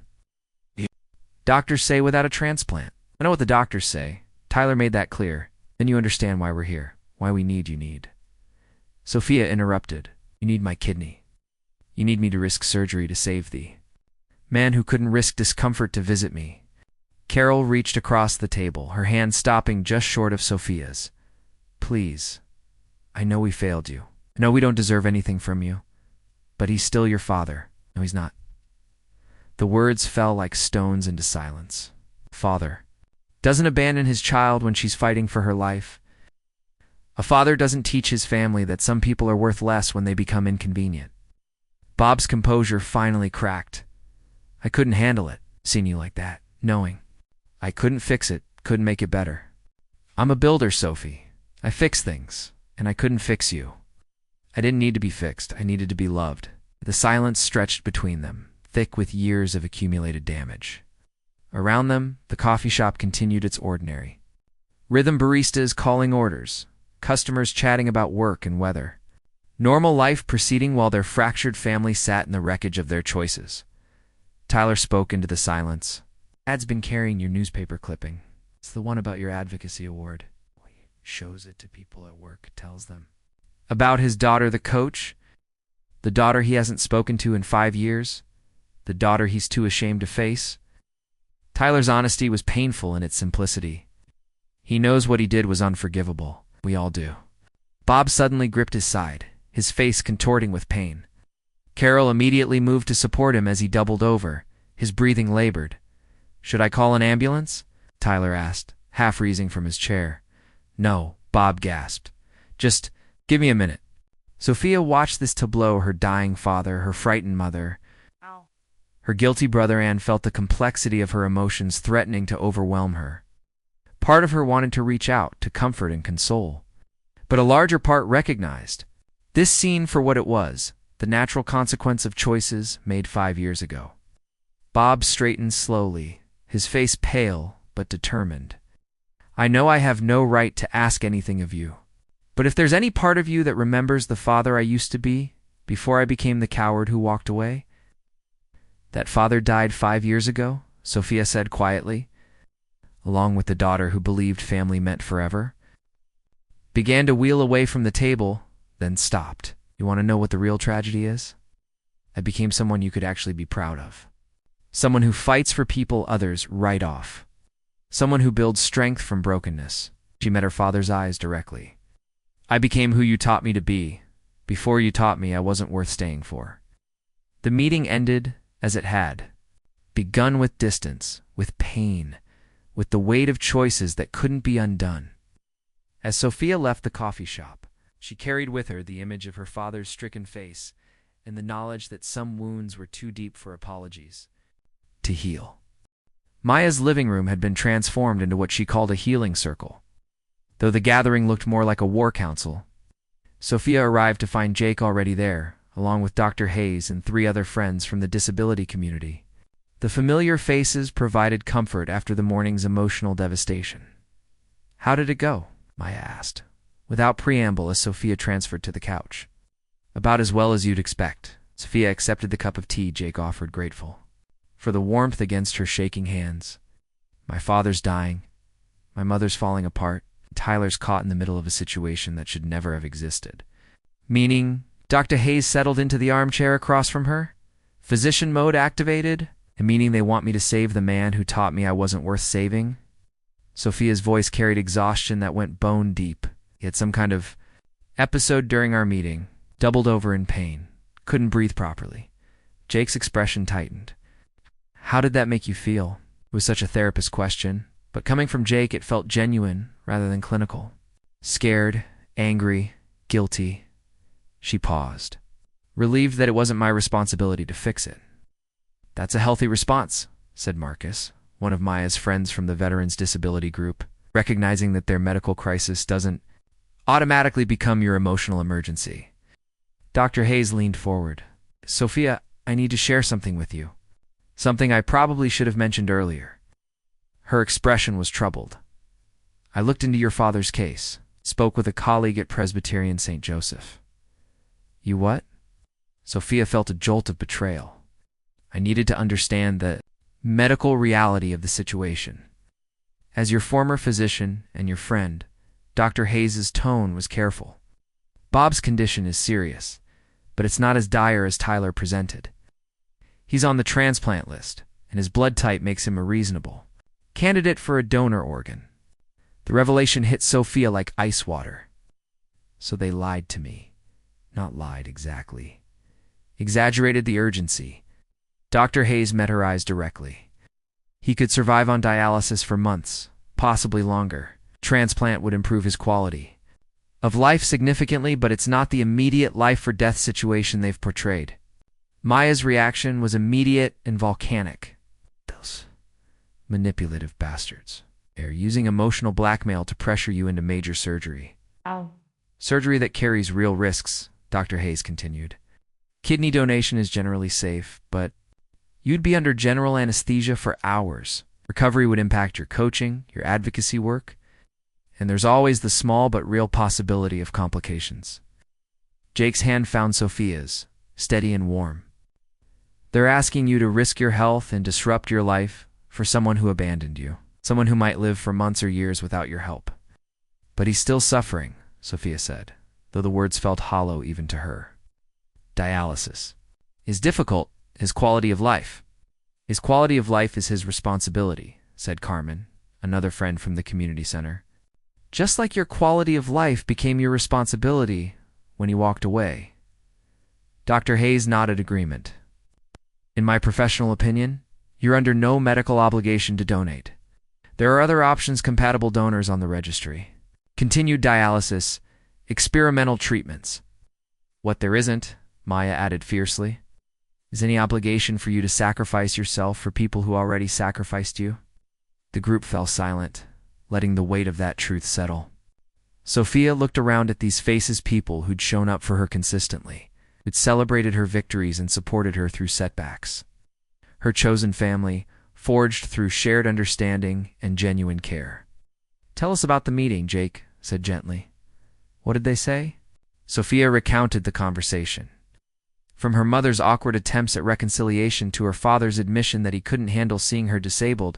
Doctors say without a transplant. I know what the doctors say. Tyler made that clear. Then you understand why we're here. Why we need you need. Sophia interrupted. You need my kidney. You need me to risk surgery to save thee. Man who couldn't risk discomfort to visit me. Carol reached across the table, her hand stopping just short of Sophia's. Please. I know we failed you. I know we don't deserve anything from you. But he's still your father. No, he's not. The words fell like stones into silence. Father doesn't abandon his child when she's fighting for her life. A father doesn't teach his family that some people are worth less when they become inconvenient. Bob's composure finally cracked. I couldn't handle it, seeing you like that, knowing. I couldn't fix it, couldn't make it better. I'm a builder, Sophie. I fix things, and I couldn't fix you. I didn't need to be fixed, I needed to be loved. The silence stretched between them, thick with years of accumulated damage. Around them, the coffee shop continued its ordinary. Rhythm baristas calling orders, customers chatting about work and weather. Normal life proceeding while their fractured family sat in the wreckage of their choices. Tyler spoke into the silence. Dad's been carrying your newspaper clipping. It's the one about your advocacy award. He shows it to people at work, tells them. About his daughter, the coach. The daughter he hasn't spoken to in 5 years. The daughter he's too ashamed to face. Tyler's honesty was painful in its simplicity. He knows what he did was unforgivable. We all do. Bob suddenly gripped his side, his face contorting with pain. Carol immediately moved to support him as he doubled over, his breathing labored. Should I call an ambulance? Tyler asked, half-raising from his chair. No, Bob gasped. Just give me a minute. Sophia watched this tableau, her dying father, her frightened mother, her guilty brother, and felt the complexity of her emotions threatening to overwhelm her. Part of her wanted to reach out, to comfort and console. But a larger part recognized this scene for what it was, the natural consequence of choices made 5 years ago. Bob straightened slowly, his face pale but determined. I know I have no right to ask anything of you, but if there's any part of you that remembers the father I used to be, before I became the coward who walked away. That father died 5 years ago, Sophia said quietly, along with the daughter who believed family meant forever. Began to wheel away from the table, then stopped. You want to know what the real tragedy is? I became someone you could actually be proud of. Someone who fights for people others write off. Someone who builds strength from brokenness. She met her father's eyes directly. I became who you taught me to be. Before you taught me I wasn't worth staying for. The meeting ended as it had. Begun with distance, with pain, with the weight of choices that couldn't be undone. As Sophia left the coffee shop, she carried with her the image of her father's stricken face and the knowledge that some wounds were too deep for apologies to heal. Maya's living room had been transformed into what she called a healing circle. Though the gathering looked more like a war council, Sophia arrived to find Jake already there, along with Dr. Hayes and 3 other friends from the disability community. The familiar faces provided comfort after the morning's emotional devastation. How did it go? Maya asked, without preamble, as Sophia transferred to the couch. About as well as you'd expect. Sophia accepted the cup of tea Jake offered, grateful for the warmth against her shaking hands. My father's dying. My mother's falling apart. Tyler's caught in the middle of a situation that should never have existed. Meaning, Dr. Hayes settled into the armchair across from her, Physician mode activated, meaning they want me to save the man who taught me I wasn't worth saving? Sophia's voice carried exhaustion that went bone deep. He had some kind of episode during our meeting, doubled over in pain, couldn't breathe properly. Jake's expression tightened. How did that make you feel? It was such a therapist question, but coming from Jake it felt genuine rather than clinical. Scared, angry, guilty. She paused, relieved that it wasn't my responsibility to fix it. That's a healthy response, said Marcus, one of Maya's friends from the Veterans Disability Group, recognizing that their medical crisis doesn't automatically become your emotional emergency. Dr. Hayes leaned forward. Sophia, I need to share something with you. Something I probably should have mentioned earlier. Her expression was troubled. I looked into your father's case, spoke with a colleague at Presbyterian St. Joseph. You what? Sophia felt a jolt of betrayal. I needed to understand the medical reality of the situation. As your former physician and your friend, Dr. Hayes's tone was careful. Bob's condition is serious, but it's not as dire as Tyler presented. He's on the transplant list, and his blood type makes him a reasonable candidate for a donor organ. The revelation hit Sophia like ice water. So they lied to me. Not lied exactly. Exaggerated the urgency. Dr. Hayes met her eyes directly. He could survive on dialysis for months, possibly longer. Transplant would improve his quality of life significantly, but it's not the immediate life-or-death situation they've portrayed. Maya's reaction was immediate and volcanic. Those manipulative bastards. They're using emotional blackmail to pressure you into major surgery. Ow. Surgery that carries real risks, Dr. Hayes continued. Kidney donation is generally safe, but you'd be under general anesthesia for hours. Recovery would impact your coaching, your advocacy work, and there's always the small but real possibility of complications. Jake's hand found Sophia's, steady and warm. They're asking you to risk your health and disrupt your life for someone who abandoned you, someone who might live for months or years without your help. But he's still suffering, Sophia said, though the words felt hollow even to her. Dialysis is difficult, his quality of life. His quality of life is his responsibility, said Carmen, another friend from the community center. Just like your quality of life became your responsibility when he walked away. Dr. Hayes nodded agreement. In my professional opinion, you're under no medical obligation to donate. There are other options, compatible donors on the registry. Continued dialysis, experimental treatments. What there isn't, Maya added fiercely, is any obligation for you to sacrifice yourself for people who already sacrificed you. The group fell silent, letting the weight of that truth settle. Sophia looked around at these faces, people who'd shown up for her consistently, who'd celebrated her victories and supported her through setbacks. Her chosen family, forged through shared understanding and genuine care. Tell us about the meeting, Jake said gently. What did they say? Sophia recounted the conversation. From her mother's awkward attempts at reconciliation to her father's admission that he couldn't handle seeing her disabled.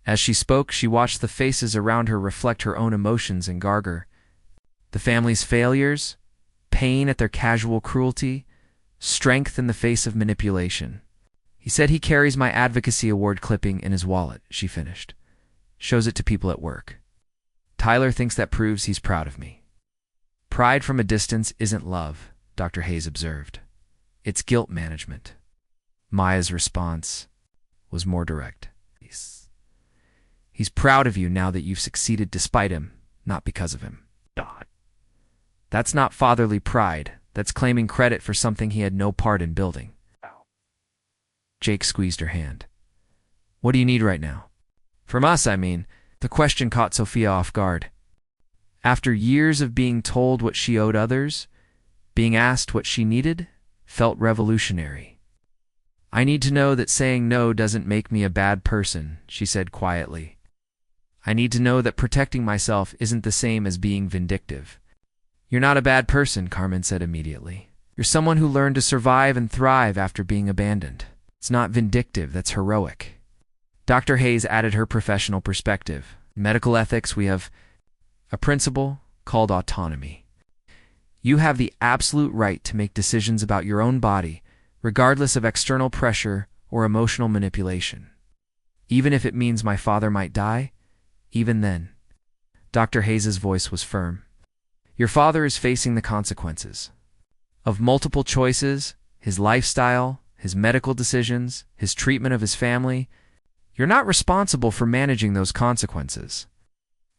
As she spoke, she watched the faces around her reflect her own emotions and gargle. The family's failures, pain at their casual cruelty, strength in the face of manipulation. He said he carries my advocacy award clipping in his wallet, she finished. Shows it to people at work. Tyler thinks that proves he's proud of me. Pride from a distance isn't love, Dr. Hayes observed. It's guilt management. Maya's response was more direct. He's proud of you now that you've succeeded despite him, not because of him. God. That's not fatherly pride. That's claiming credit for something he had no part in building. Jake squeezed her hand. What do you need right now? From us, I mean. The question caught Sophia off guard. After years of being told what she owed others, being asked what she needed, felt revolutionary. I need to know that saying no doesn't make me a bad person, she said quietly. I need to know that protecting myself isn't the same as being vindictive. You're not a bad person, Carmen said immediately. You're someone who learned to survive and thrive after being abandoned. It's not vindictive, that's heroic. Dr. Hayes added her professional perspective. In medical ethics, we have a principle called autonomy. You have the absolute right to make decisions about your own body, regardless of external pressure or emotional manipulation. Even if it means my father might die, even then. Dr. Hayes's voice was firm. Your father is facing the consequences of multiple choices, his lifestyle, his medical decisions, his treatment of his family. You're not responsible for managing those consequences.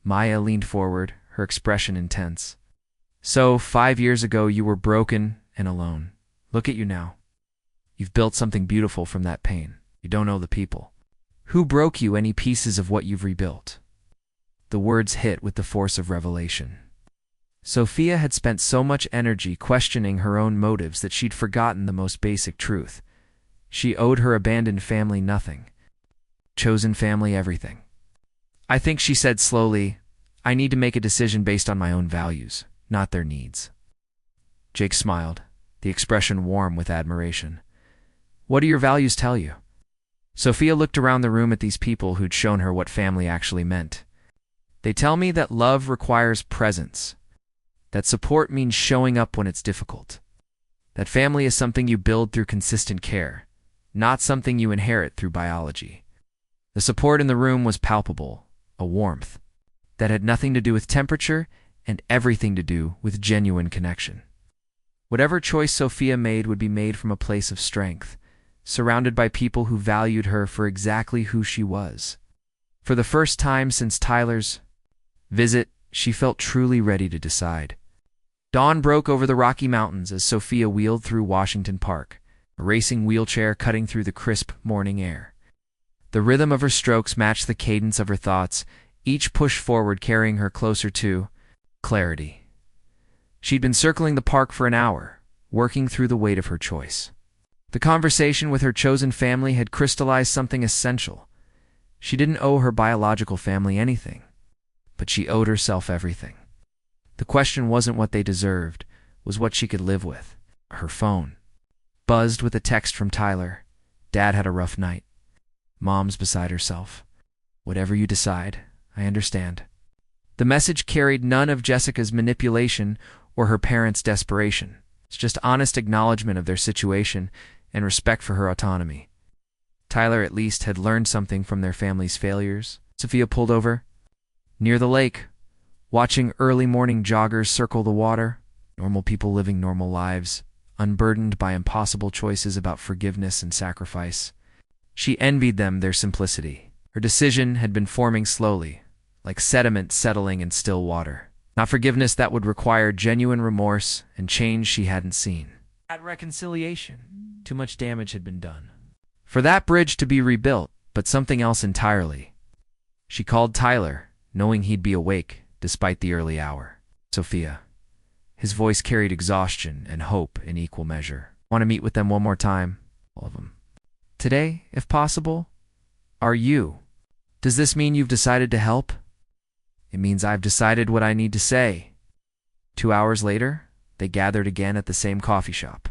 Maya leaned forward, her expression intense. So, 5 years ago you were broken and alone. Look at you now. You've built something beautiful from that pain. You don't know the people who broke you any pieces of what you've rebuilt. The words hit with the force of revelation. Sophia had spent so much energy questioning her own motives that she'd forgotten the most basic truth. She owed her abandoned family nothing. Chosen family everything. I think, she said slowly, I need to make a decision based on my own values, not their needs. Jake smiled, the expression warm with admiration. What do your values tell you? Sophia looked around the room at these people who'd shown her what family actually meant. They tell me that love requires presence, that support means showing up when it's difficult, that family is something you build through consistent care, not something you inherit through biology. The support in the room was palpable, a warmth that had nothing to do with temperature and everything to do with genuine connection. Whatever choice Sophia made would be made from a place of strength, surrounded by people who valued her for exactly who she was. For the first time since Tyler's visit, she felt truly ready to decide. Dawn broke over the Rocky Mountains as Sophia wheeled through Washington Park, a racing wheelchair cutting through the crisp morning air. The rhythm of her strokes matched the cadence of her thoughts, each push forward carrying her closer to clarity. She'd been circling the park for an hour, working through the weight of her choice. The conversation with her chosen family had crystallized something essential. She didn't owe her biological family anything, but she owed herself everything. The question wasn't what they deserved, was what she could live with. Her phone buzzed with a text from Tyler. Dad had a rough night. Mom's beside herself. Whatever you decide, I understand. The message carried none of Jessica's manipulation or her parents' desperation. It's just honest acknowledgement of their situation and respect for her autonomy. Tyler at least had learned something from their family's failures. Sophia pulled over near the lake, watching early morning joggers circle the water, normal people living normal lives, unburdened by impossible choices about forgiveness and sacrifice. She envied them their simplicity. Her decision had been forming slowly, like sediment settling in still water. Not forgiveness that would require genuine remorse and change she hadn't seen. At reconciliation, too much damage had been done for that bridge to be rebuilt, but something else entirely. She called Tyler, knowing he'd be awake despite the early hour. Sophia. His voice carried exhaustion and hope in equal measure. Want to meet with them one more time? All of them. Today, if possible? Are you? Does this mean you've decided to help? It means I've decided what I need to say. 2 hours later, they gathered again at the same coffee shop.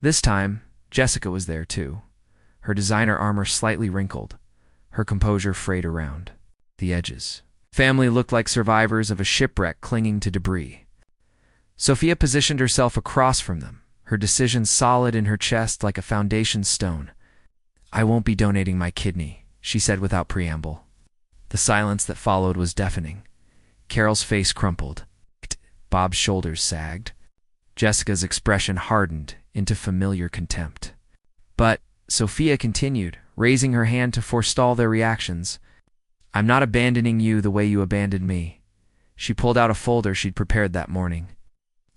This time, Jessica was there too, her designer armor slightly wrinkled, her composure frayed around the edges. Family looked like survivors of a shipwreck clinging to debris. Sophia positioned herself across from them, her decision solid in her chest like a foundation stone. I won't be donating my kidney, she said without preamble. The silence that followed was deafening. Carol's face crumpled. Bob's shoulders sagged. Jessica's expression hardened into familiar contempt. But Sophia continued, raising her hand to forestall their reactions. I'm not abandoning you the way you abandoned me. She pulled out a folder she'd prepared that morning.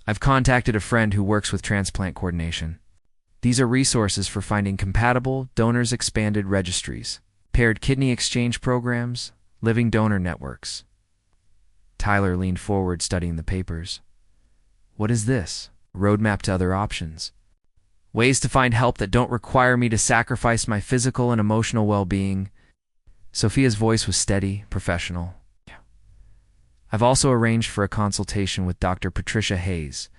I've contacted a friend who works with transplant coordination. These are resources for finding compatible, donors expanded registries, paired kidney exchange programs, living donor networks. Tyler leaned forward, studying the papers. What is this? A roadmap to other options. Ways to find help that don't require me to sacrifice my physical and emotional well-being. Sophia's voice was steady, professional. I've also arranged for a consultation with Dr. Patricia Hayes,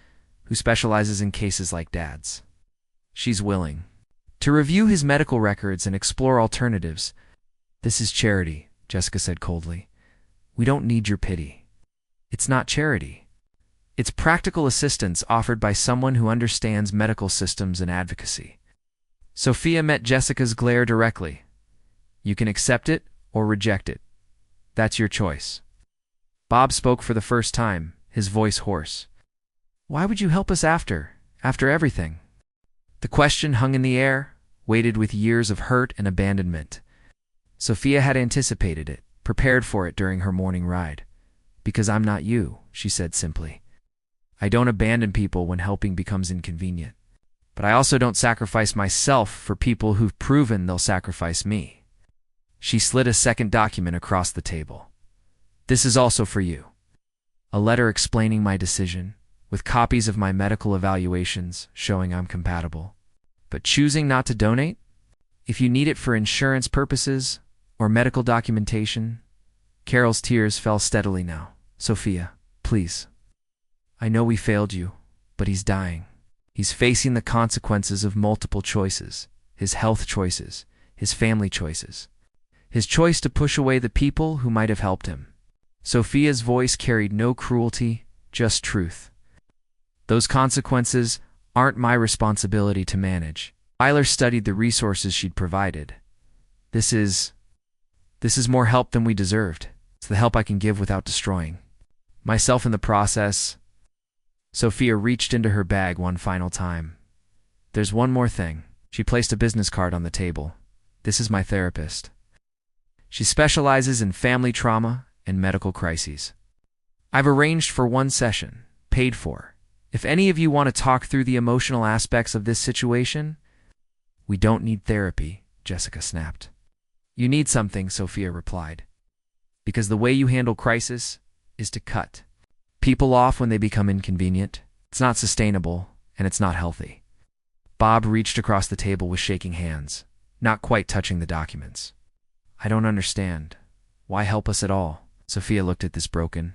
who specializes in cases like Dad's. She's willing to review his medical records and explore alternatives. This is charity, Jessica said coldly. We don't need your pity. It's not charity. It's practical assistance offered by someone who understands medical systems and advocacy. Sophia met Jessica's glare directly. You can accept it or reject it. That's your choice. Bob spoke for the first time, his voice hoarse. Why would you help us after everything? The question hung in the air, weighted with years of hurt and abandonment. Sophia had anticipated it, prepared for it during her morning ride. Because I'm not you, she said simply. I don't abandon people when helping becomes inconvenient. But I also don't sacrifice myself for people who've proven they'll sacrifice me. She slid a second document across the table. This is also for you. A letter explaining my decision, with copies of my medical evaluations showing I'm compatible. But choosing not to donate? If you need it for insurance purposes or medical documentation. Carol's tears fell steadily now. Sophia, please. I know we failed you, but he's dying. He's facing the consequences of multiple choices. His health choices, his family choices. His choice to push away the people who might have helped him. Sophia's voice carried no cruelty, just truth. Those consequences aren't my responsibility to manage. Tyler studied the resources she'd provided. This is more help than we deserved. It's the help I can give without destroying myself in the process. Sophia reached into her bag one final time. There's one more thing. She placed a business card on the table. This is my therapist. She specializes in family trauma and medical crises. I've arranged for one session, paid for. If any of you want to talk through the emotional aspects of this situation, we don't need therapy, Jessica snapped. You need something, Sophia replied. Because the way you handle crisis is to cut people off when they become inconvenient. It's not sustainable, and it's not healthy. Bob reached across the table with shaking hands, not quite touching the documents. I don't understand. Why help us at all? Sophia looked at this broken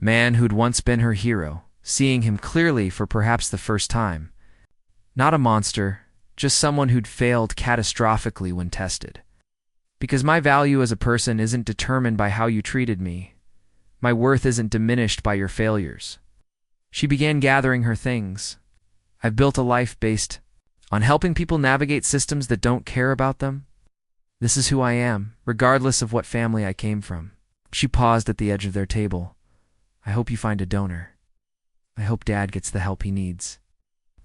man who'd once been her hero, seeing him clearly for perhaps the first time. Not a monster, just someone who'd failed catastrophically when tested. Because my value as a person isn't determined by how you treated me. My worth isn't diminished by your failures. She began gathering her things. I've built a life based on helping people navigate systems that don't care about them. This is who I am, regardless of what family I came from. She paused at the edge of their table. I hope you find a donor. I hope Dad gets the help he needs.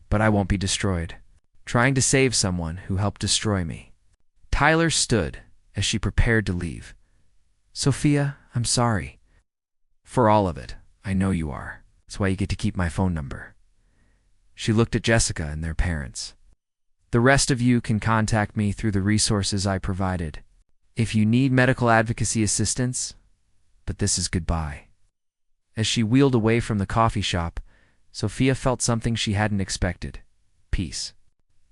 But I won't be destroyed, trying to save someone who helped destroy me. Tyler stood as she prepared to leave. Sophia, I'm sorry. For all of it, I know you are. That's why you get to keep my phone number. She looked at Jessica and their parents. The rest of you can contact me through the resources I provided. If you need medical advocacy assistance, but this is goodbye. As she wheeled away from the coffee shop, Sophia felt something she hadn't expected. Peace.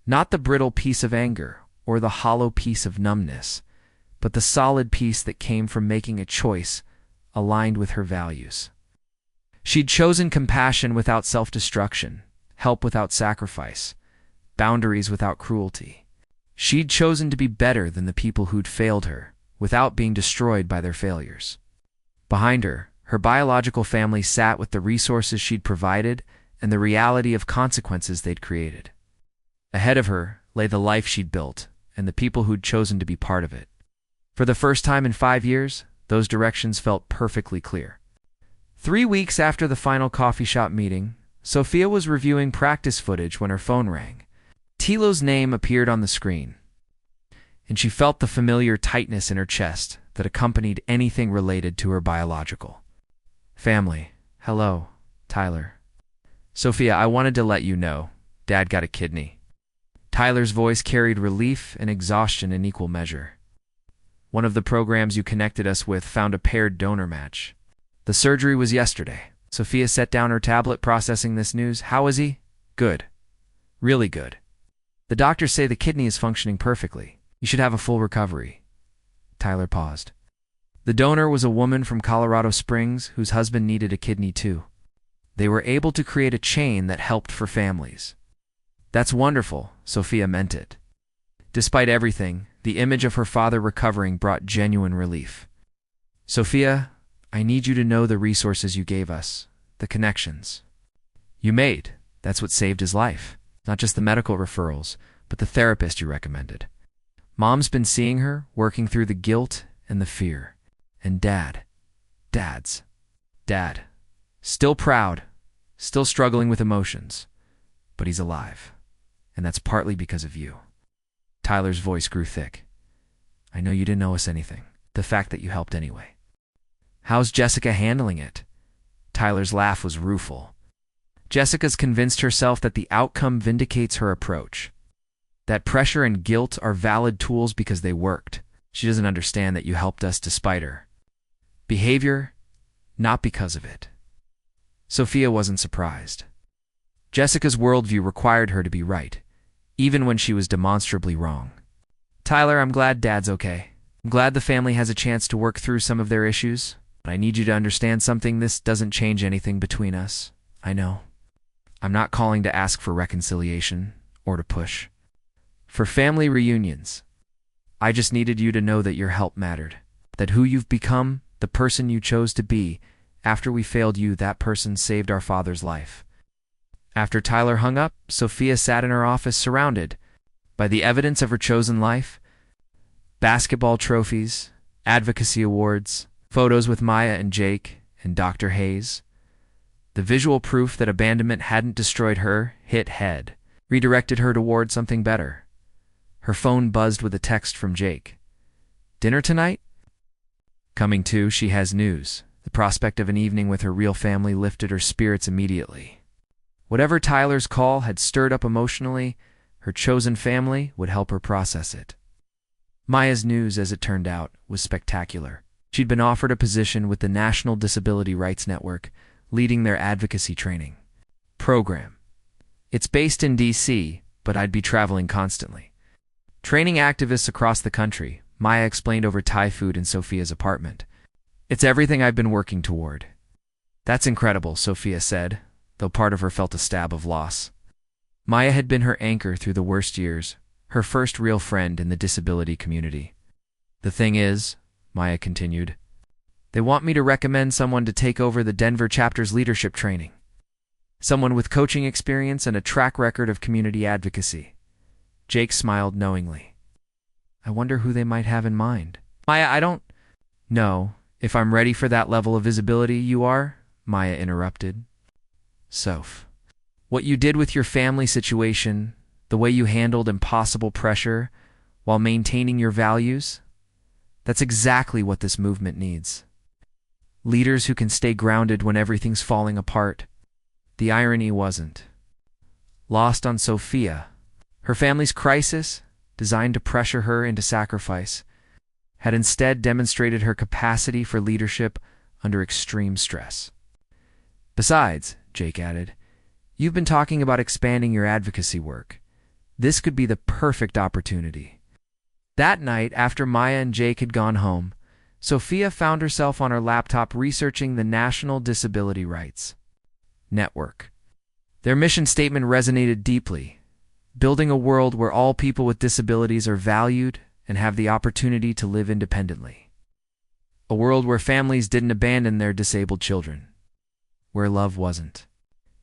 Not the brittle peace of anger or the hollow peace of numbness, but the solid peace that came from making a choice aligned with her values. She'd chosen compassion without self-destruction, help without sacrifice, boundaries without cruelty. She'd chosen to be better than the people who'd failed her, without being destroyed by their failures. Behind her, her biological family sat with the resources she'd provided and the reality of consequences they'd created. Ahead of her lay the life she'd built and the people who'd chosen to be part of it. For the first time in 5 years, those directions felt perfectly clear. 3 weeks after the final coffee shop meeting, Sophia was reviewing practice footage when her phone rang. Tilo's name appeared on the screen, and she felt the familiar tightness in her chest that accompanied anything related to her biological family. Hello, Tyler. Sophia, I wanted to let you know, Dad got a kidney. Tyler's voice carried relief and exhaustion in equal measure. One of the programs you connected us with found a paired donor match. The surgery was yesterday. Sophia set down her tablet, processing this news. How is he? Good. Really good. The doctors say the kidney is functioning perfectly. You should have a full recovery. Tyler paused. The donor was a woman from Colorado Springs whose husband needed a kidney too. They were able to create a chain that helped for families. That's wonderful, Sophia meant it. Despite everything, the image of her father recovering brought genuine relief. Sophia, I need you to know the resources you gave us, the connections you made. That's what saved his life. Not just the medical referrals, but the therapist you recommended. Mom's been seeing her, working through the guilt and the fear. And Dad's dad. Still proud, still struggling with emotions, but he's alive. And that's partly because of you. Tyler's voice grew thick. I know you didn't owe us anything. The fact that you helped anyway. How's Jessica handling it? Tyler's laugh was rueful. Jessica's convinced herself that the outcome vindicates her approach. That pressure and guilt are valid tools because they worked. She doesn't understand that you helped us despite her behavior, not because of it. Sophia wasn't surprised. Jessica's worldview required her to be right, even when she was demonstrably wrong. Tyler, I'm glad Dad's okay. I'm glad the family has a chance to work through some of their issues, but I need you to understand something. This doesn't change anything between us. I know. I'm not calling to ask for reconciliation or to push for family reunions. I just needed you to know that your help mattered, that who you've become, the person you chose to be, after we failed you, that person saved our father's life. After Tyler hung up, Sophia sat in her office surrounded by the evidence of her chosen life: basketball trophies, advocacy awards, photos with Maya and Jake and Dr. Hayes. The visual proof that abandonment hadn't destroyed her hit head, redirected her toward something better. Her phone buzzed with a text from Jake. Dinner tonight? Coming to, she has news. The prospect of an evening with her real family lifted her spirits immediately. Whatever Tyler's call had stirred up emotionally, her chosen family would help her process it. Maya's news, as it turned out, was spectacular. She'd been offered a position with the National Disability Rights Network, leading their advocacy training program. It's based in D.C., but I'd be traveling constantly. Training activists across the country, Maya explained over Thai food in Sophia's apartment. It's everything I've been working toward. That's incredible, Sophia said, though part of her felt a stab of loss. Maya had been her anchor through the worst years, her first real friend in the disability community. The thing is, Maya continued, they want me to recommend someone to take over the Denver chapter's leadership training. Someone with coaching experience and a track record of community advocacy. Jake smiled knowingly. I wonder who they might have in mind. Maya, I don't know if I'm ready for that level of visibility. You are? Maya interrupted. Soph, what you did with your family situation, the way you handled impossible pressure while maintaining your values, that's exactly what this movement needs. Leaders who can stay grounded when everything's falling apart. The irony wasn't lost on Sophia. Her family's crisis, designed to pressure her into sacrifice, had instead demonstrated her capacity for leadership under extreme stress. Besides, Jake added, you've been talking about expanding your advocacy work. This could be the perfect opportunity. That night, after Maya and Jake had gone home, Sophia found herself on her laptop researching the National Disability Rights Network. Their mission statement resonated deeply: building a world where all people with disabilities are valued and have the opportunity to live independently. A world where families didn't abandon their disabled children. Where love wasn't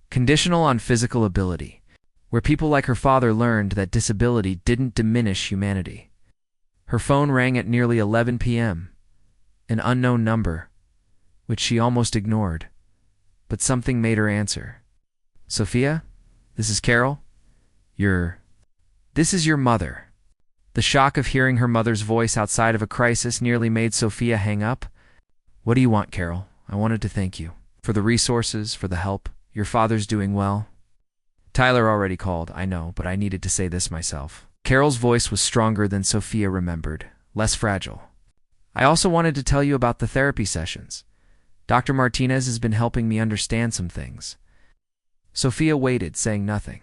conditional on physical ability. Where people like her father learned that disability didn't diminish humanity. Her phone rang at nearly 11 p.m. An unknown number, which she almost ignored. But something made her answer. Sophia, this is Carol. This is your mother. The shock of hearing her mother's voice outside of a crisis nearly made Sophia hang up. What do you want, Carol? I wanted to thank you for the resources, for the help. Your father's doing well. Tyler already called, I know, but I needed to say this myself. Carol's voice was stronger than Sophia remembered, less fragile. I also wanted to tell you about the therapy sessions. Dr. Martinez has been helping me understand some things. Sophia waited, saying nothing.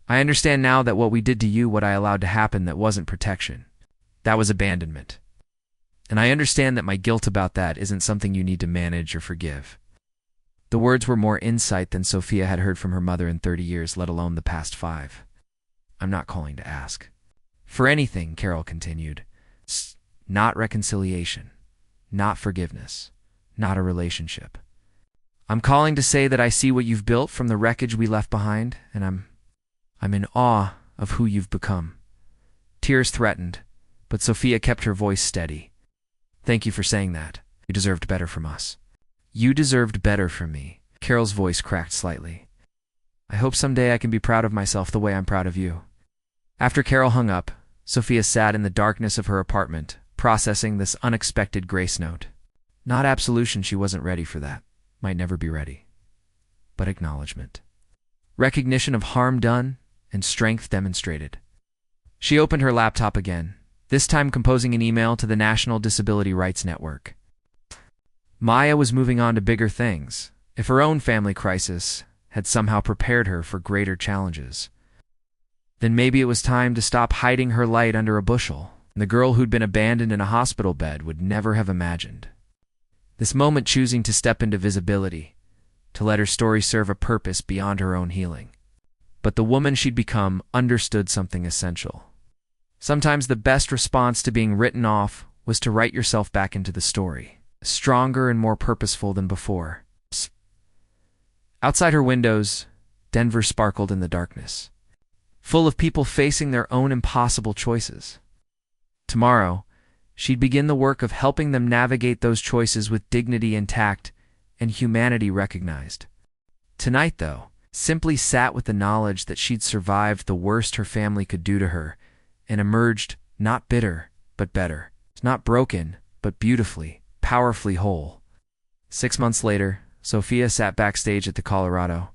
I understand now that what we did to you, what I allowed to happen, that wasn't protection. That was abandonment. And I understand that my guilt about that isn't something you need to manage or forgive. The words were more insight than Sophia had heard from her mother in 30 years, let alone the past 5. I'm not calling to ask for anything, Carol continued. Not reconciliation, not forgiveness, not a relationship. I'm calling to say that I see what you've built from the wreckage we left behind, and I'm in awe of who you've become. Tears threatened, but Sophia kept her voice steady. Thank you for saying that. You deserved better from us. You deserved better from me. Carol's voice cracked slightly. I hope someday I can be proud of myself the way I'm proud of you. After Carol hung up, Sophia sat in the darkness of her apartment, processing this unexpected grace note. Not absolution, she wasn't ready for that. Might never be ready. But acknowledgement. Recognition of harm done and strength demonstrated. She opened her laptop again, this time composing an email to the National Disability Rights Network. Maya was moving on to bigger things, if her own family crisis had somehow prepared her for greater challenges. Then maybe it was time to stop hiding her light under a bushel. The girl who'd been abandoned in a hospital bed would never have imagined. This moment choosing to step into visibility, to let her story serve a purpose beyond her own healing. But the woman she'd become understood something essential. Sometimes the best response to being written off was to write yourself back into the story, stronger and more purposeful than before. Outside her windows, Denver sparkled in the darkness, full of people facing their own impossible choices. Tomorrow, she'd begin the work of helping them navigate those choices with dignity intact and humanity recognized. Tonight, though, simply sat with the knowledge that she'd survived the worst her family could do to her and emerged not bitter, but better. Not broken, but beautifully, powerfully whole. 6 months later, Sophia sat backstage at the Colorado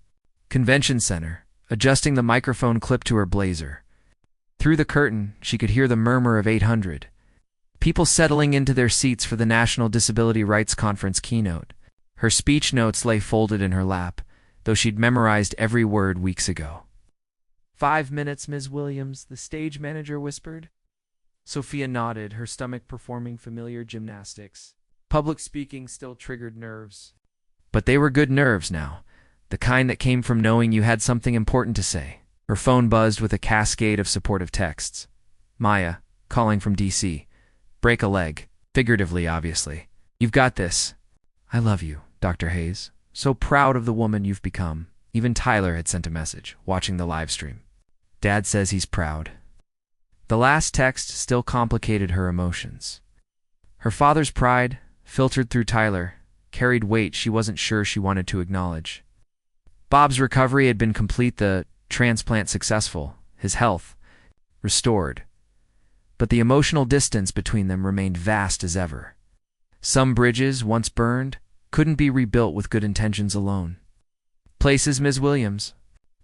Convention Center, adjusting the microphone clip to her blazer. Through the curtain, she could hear the murmur of 800. People settling into their seats for the National Disability Rights Conference keynote. Her speech notes lay folded in her lap, though she'd memorized every word weeks ago. 5 minutes, Ms. Williams, the stage manager whispered. Sophia nodded, her stomach performing familiar gymnastics. Public speaking still triggered nerves. But they were good nerves now, the kind that came from knowing you had something important to say. Her phone buzzed with a cascade of supportive texts. Maya, calling from D.C. Break a leg. Figuratively, obviously. You've got this. I love you, Dr. Hayes. So proud of the woman you've become. Even Tyler had sent a message, watching the live stream. Dad says he's proud. The last text still complicated her emotions. Her father's pride, filtered through Tyler, carried weight she wasn't sure she wanted to acknowledge. Bob's recovery had been complete, the transplant successful, his health restored. But the emotional distance between them remained vast as ever. Some bridges, once burned, couldn't be rebuilt with good intentions alone. Places, Ms. Williams.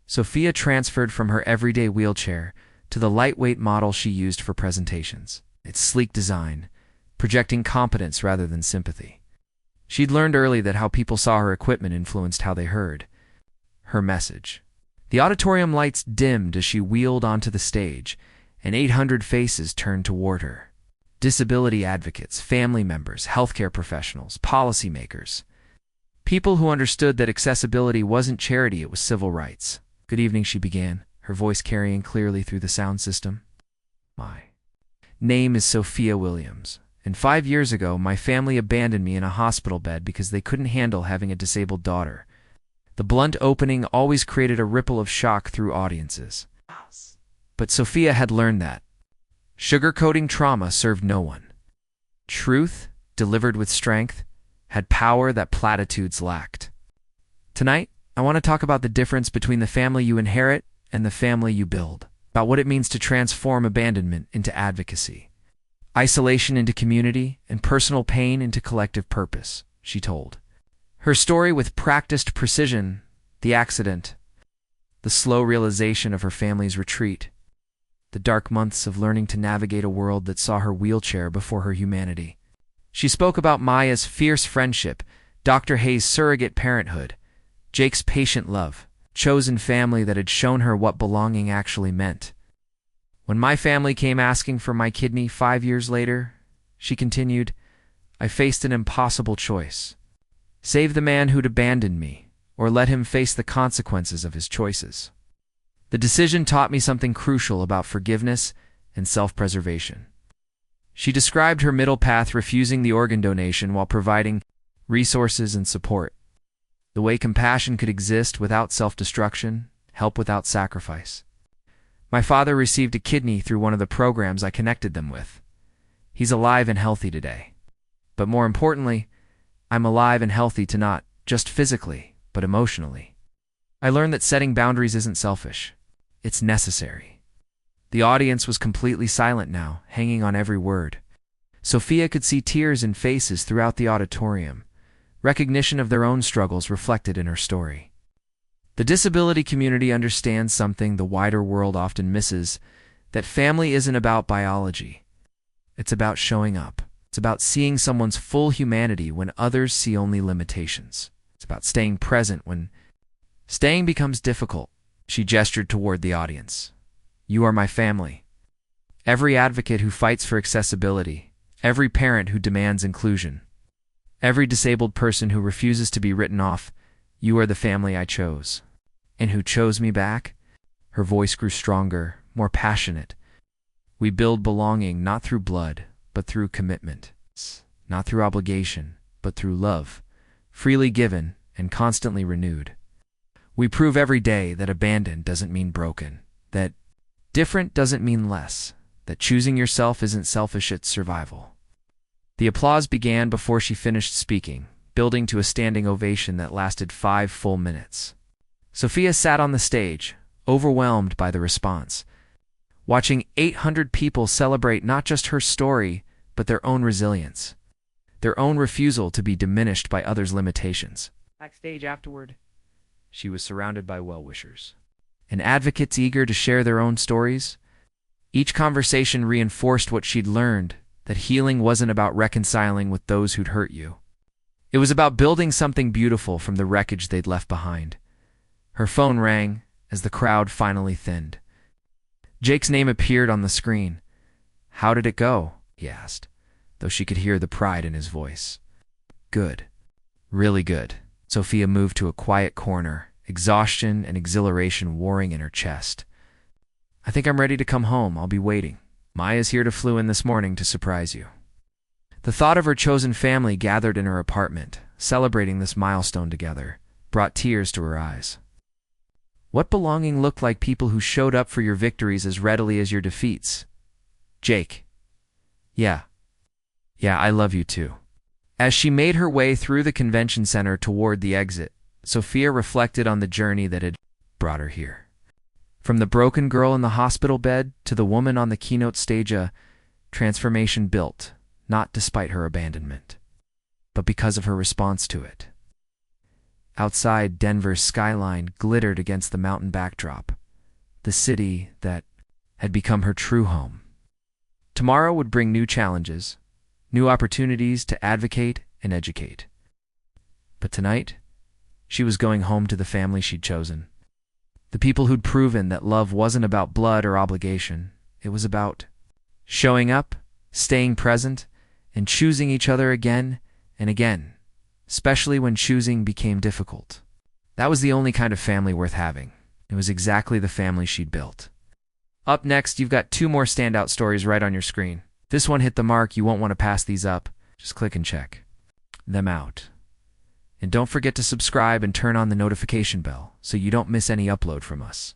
Sophia transferred from her everyday wheelchair to the lightweight model she used for presentations. Its sleek design, projecting competence rather than sympathy. She'd learned early that how people saw her equipment influenced how they heard her message. The auditorium lights dimmed as she wheeled onto the stage, and 800 faces turned toward her. Disability advocates, family members, healthcare professionals, policymakers. People who understood that accessibility wasn't charity, it was civil rights. Good evening, she began, her voice carrying clearly through the sound system. My name is Sophia Williams, and 5 years ago my family abandoned me in a hospital bed because they couldn't handle having a disabled daughter. The blunt opening always created a ripple of shock through audiences. But Sophia had learned that sugarcoating trauma served no one. Truth, delivered with strength, had power that platitudes lacked. Tonight, I want to talk about the difference between the family you inherit and the family you build, about what it means to transform abandonment into advocacy, isolation into community, and personal pain into collective purpose, she told. Her story with practiced precision, the accident, the slow realization of her family's retreat, the dark months of learning to navigate a world that saw her wheelchair before her humanity. She spoke about Maya's fierce friendship, Dr. Hayes' surrogate parenthood, Jake's patient love, chosen family that had shown her what belonging actually meant. When my family came asking for my kidney 5 years later, she continued, I faced an impossible choice. Save the man who'd abandoned me, or let him face the consequences of his choices. The decision taught me something crucial about forgiveness and self-preservation. She described her middle path, refusing the organ donation while providing resources and support. The way compassion could exist without self-destruction, help without sacrifice. My father received a kidney through one of the programs I connected them with. He's alive and healthy today. But more importantly, I'm alive and healthy to not just physically, but emotionally. I learned that setting boundaries isn't selfish. It's necessary. The audience was completely silent now, hanging on every word. Sophia could see tears in faces throughout the auditorium, recognition of their own struggles reflected in her story. The disability community understands something the wider world often misses, that family isn't about biology. It's about showing up. It's about seeing someone's full humanity when others see only limitations. It's about staying present when staying becomes difficult. She gestured toward the audience. You are my family. Every advocate who fights for accessibility, every parent who demands inclusion, every disabled person who refuses to be written off, you are the family I chose. And who chose me back? Her voice grew stronger, more passionate. We build belonging not through blood, but through commitment. Not through obligation, but through love, freely given and constantly renewed. We prove every day that abandoned doesn't mean broken, that different doesn't mean less, that choosing yourself isn't selfish, it's survival. The applause began before she finished speaking, building to a standing ovation that lasted 5 full minutes. Sophia sat on the stage, overwhelmed by the response, watching 800 people celebrate not just her story, but their own resilience, their own refusal to be diminished by others' limitations. Backstage afterward, she was surrounded by well-wishers and advocates eager to share their own stories. Each conversation reinforced what she'd learned, that healing wasn't about reconciling with those who'd hurt you. It was about building something beautiful from the wreckage they'd left behind. Her phone rang as the crowd finally thinned. Jake's name appeared on the screen. How did it go? He asked, though she could hear the pride in his voice. Good. Really good. Sophia moved to a quiet corner, exhaustion and exhilaration warring in her chest. I think I'm ready to come home. I'll be waiting. Maya's here to flew in this morning to surprise you. The thought of her chosen family gathered in her apartment, celebrating this milestone together, brought tears to her eyes. What belonging looked like people who showed up for your victories as readily as your defeats? Jake. Yeah, I love you too. As she made her way through the convention center toward the exit, Sophia reflected on the journey that had brought her here. From the broken girl in the hospital bed to the woman on the keynote stage, a transformation built, not despite her abandonment, but because of her response to it. Outside, Denver's skyline glittered against the mountain backdrop, the city that had become her true home. Tomorrow would bring new challenges, new opportunities to advocate and educate. But tonight, she was going home to the family she'd chosen. The people who'd proven that love wasn't about blood or obligation. It was about showing up, staying present, and choosing each other again and again, especially when choosing became difficult. That was the only kind of family worth having. It was exactly the family she'd built. Up next, you've got 2 more standout stories right on your screen. If this one hit the mark, you won't want to pass these up. Just click and check them out. And don't forget to subscribe and turn on the notification bell so you don't miss any upload from us.